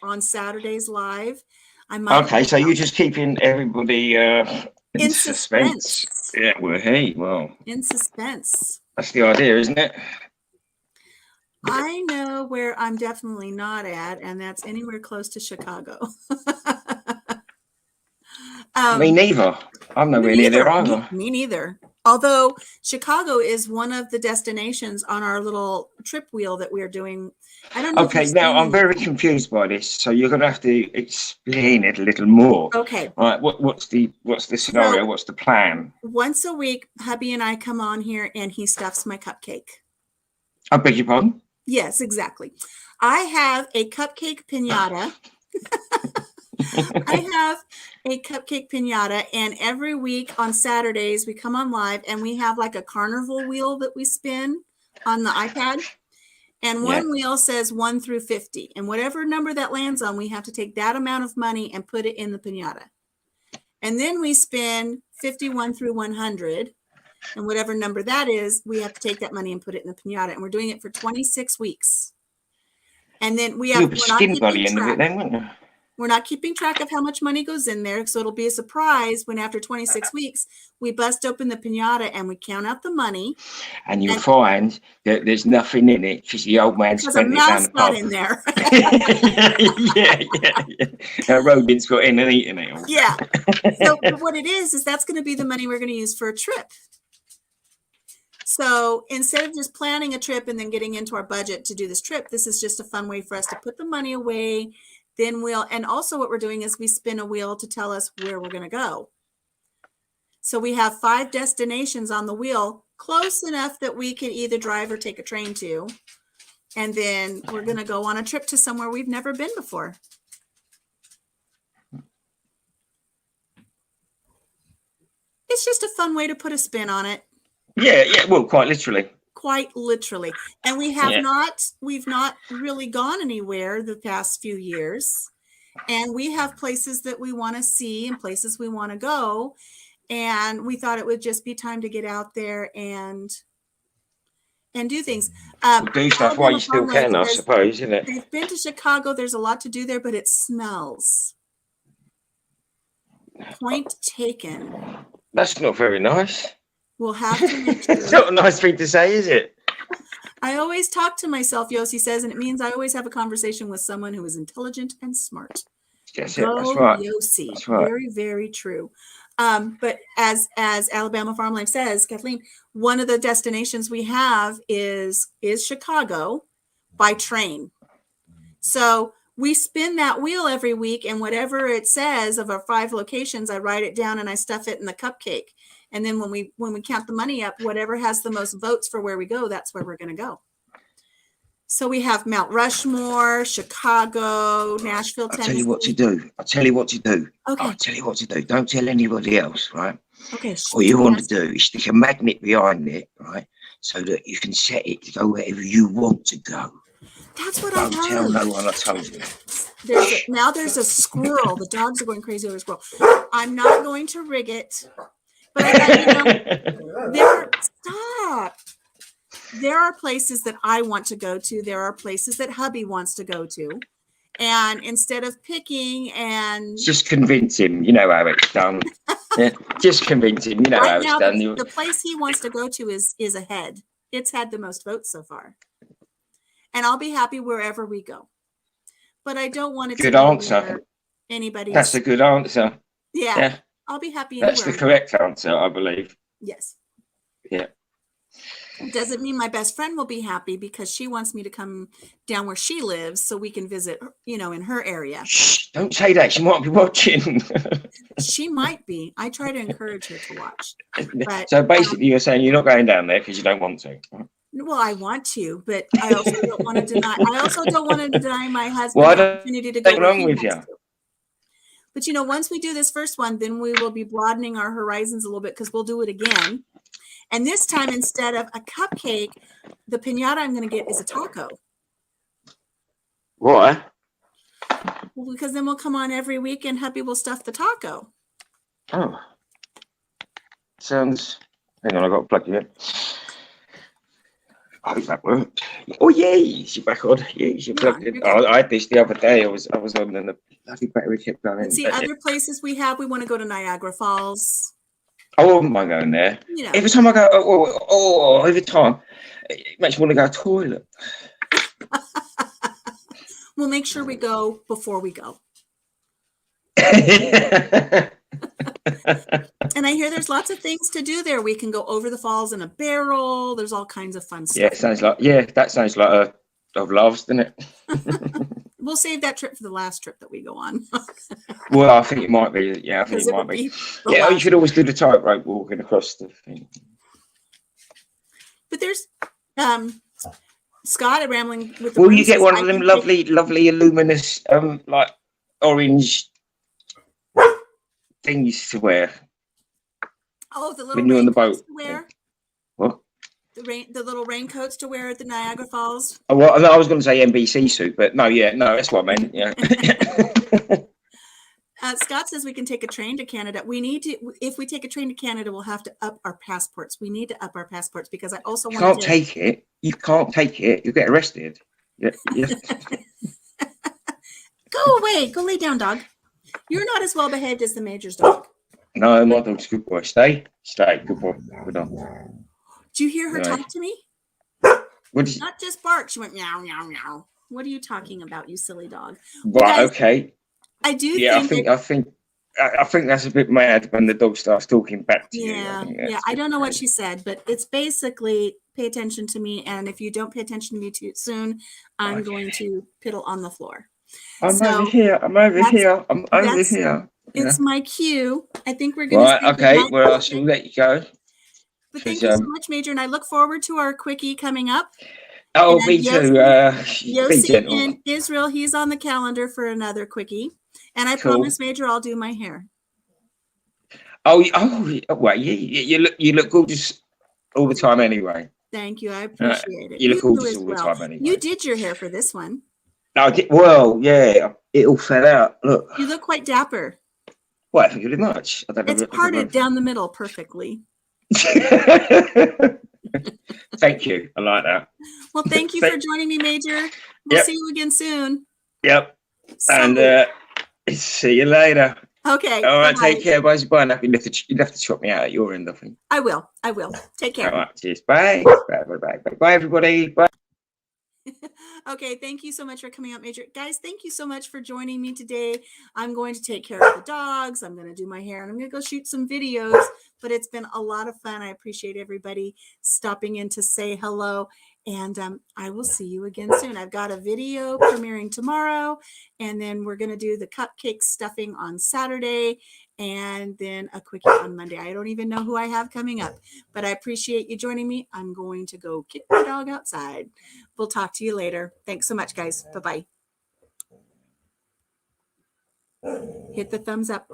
on Saturday's live. Okay, so you're just keeping everybody in suspense. Yeah, well. In suspense. That's the idea, isn't it? I know where I'm definitely not at, and that's anywhere close to Chicago. Me neither. I'm nowhere near there either. Me neither. Although Chicago is one of the destinations on our little trip wheel that we're doing. I don't know. Okay, now I'm very confused by this, so you're going to have to explain it a little more. Okay. All right. What's the scenario? So, what's the plan? Once a week, hubby and I come on here, and he stuffs my cupcake. I beg your pardon? Yes, exactly. I have a cupcake piñata. I have a cupcake piñata, and every week on Saturdays we come on live and we have like a carnival wheel that we spin on the iPad, And one wheel says 1 through 50. And whatever number that lands on, we have to take that amount of money and put it in the piñata. And then we spin 51 through 100. And whatever number that is, we have to take that money and put it in the piñata. And we're doing it for 26 weeks. And then we're not keeping track. We're not keeping track of how much money goes in there. So it'll be a surprise when after 26 weeks, we bust open the piñata and we count out the money. And you'll find that there's nothing in it because the old man spent it down the pub. In there. yeah. A rodent's got in and eaten it. Yeah. So what it is that's going to be the money we're going to use for a trip. So instead of just planning a trip and then getting into our budget to do this trip, this is just a fun way for us to put the money away. Then and also what we're doing is we spin a wheel to tell us where we're going to go. So we have 5 destinations on the wheel, close enough that we can either drive or take a train to. And then we're going to go on a trip to somewhere we've never been before. It's just a fun way to put a spin on it. Yeah. Well, quite literally. Quite literally. And we've not really gone anywhere the past few years. And we have places that we want to see and places we want to go. And we thought it would just be time to get out there and do things. Do stuff while you still can, I suppose, isn't it? They've been to Chicago. There's a lot to do there, but it smells. Point taken. That's not very nice. We'll have to make sure. It's not a nice thing to say, is it? I always talk to myself, Yossi says, and it means I always have a conversation with someone who is intelligent and smart. That's right. Yossi. That's right. Very, very true. But as Alabama Farm Life says, Kathleen, one of the destinations we have is Chicago by train. So we spin that wheel every week, and whatever it says of our 5 locations, I write it down and I stuff it in the cupcake. And then when we count the money up, whatever has the most votes for where we go, that's where we're going to go. So we have Mount Rushmore, Chicago, Nashville, Tennessee. I'll tell you what to do. Okay. I'll tell you what to do. Don't tell anybody else, right? Okay. What you want to do is stick a magnet behind it, right? So that you can set it to go wherever you want to go. That's what I heard. Don't tell no one I told you. Now there's a squirrel. The dogs are going crazy over a squirrel. I'm not going to rig it. But I thought, there are places that I want to go to. There are places that hubby wants to go to. And instead of picking and... Just convince him, you know how it's done. Yeah, just convince him, you know how it's done. The place he wants to go to is ahead. It's had the most votes so far. And I'll be happy wherever we go. But I don't want it good answer. Anybody. That's a good answer. Yeah. I'll be happy. That's the correct answer, I believe. Yes. Yeah. It doesn't mean my best friend will be happy because she wants me to come down where she lives so we can visit, in her area. Shh, don't say that. She might be watching. She might be. I try to encourage her to watch. But, so basically you're saying you're not going down there because you don't want to. Well, I want to, but I also don't want to deny. I also don't want to deny my husband the opportunity to go. What's wrong with you? But once we do this first one, then we will be broadening our horizons a little bit because we'll do it again. And this time, instead of a cupcake, the piñata I'm going to get is a taco. Why? Well, because then we'll come on every week and hubby will stuff the taco. Oh. Sounds... Hang on, I've got to plug you in. I hope that worked. Oh, yes, you're back on. Yes, you're plugged in. I had this the other day. I was on and the bloody battery kept going. See, other places we want to go to Niagara Falls. I wouldn't mind going there. Every time I go, every time, it makes me want to go to the toilet. We'll make sure we go before we go. And I hear there's lots of things to do there. We can go over the falls in a barrel. There's all kinds of fun stuff. That sounds like a of loves, doesn't it? We'll save that trip for the last trip that we go on. Well, I think it might be. Yeah, I think it might be. Yeah, you should always do the tightrope walking across the thing. But there's Scott at Rambling with the Will you get one of them lovely luminous like orange things to wear? Oh, the little when you're on the boat. to wear? What? the little raincoats to wear at the Niagara Falls. Oh, well, I was going to say NBC suit, but no, that's what I meant. Yeah. Scott says we can take a train to Canada. We need to, if we take a train to Canada, we'll have to up our passports. We need to up our passports because I also You want can't take it. You can't take it. You'll get arrested. Yeah. Go away. Go lay down, dog. You're not as well behaved as the Major's dog. No, my dog's a good boy. Stay. Good boy. Good on. Did you hear her Right. talk to me? What did you... Not just bark. She went meow, meow, meow. What are you talking about, you silly dog? Right. Guys, Okay. I do Yeah, I think that's a bit mad when the dog starts talking back to you. I don't know what she said, but it's basically pay attention to me, and if you don't pay attention to me too soon, I'm going to piddle on the floor. I'm over here. It's my cue. I think we're going to right. Okay. Well, I shall let you go. But thank you so much, Major, and I look forward to our quickie coming up. Oh, me too. Yossi in Israel, he's on the calendar for another quickie. And I promise, Major, I'll do my hair. Oh, well, you look gorgeous all the time anyway. Thank you. I appreciate it. You look gorgeous all the time anyway. You did your hair for this one. I did, well, yeah, it all fell out. Look. You look quite dapper. Well, thank you very much. It's parted down the middle perfectly. Thank you. I like that. Well, thank you for joining me, Major. We'll see you again soon. Yep. And see you later. Okay. All right. Take care. Bye. Now you have to chop me out at your end, I think. I will. Take care. All right. Cheers. Bye. Bye, everybody. Bye. Okay, thank you so much for coming up, Major. Guys, thank you so much for joining me today. I'm going to take care of the dogs. I'm going to do my hair, and I'm going to go shoot some videos, but it's been a lot of fun. I appreciate everybody stopping in to say hello, and I will see you again soon. I've got a video premiering tomorrow, and then we're going to do the cupcake stuffing on Saturday, and then a quickie on Monday. I don't even know who I have coming up, but I appreciate you joining me. I'm going to go kick my dog outside. We'll talk to you later. Thanks so much, guys. Bye-bye. Hit the thumbs up.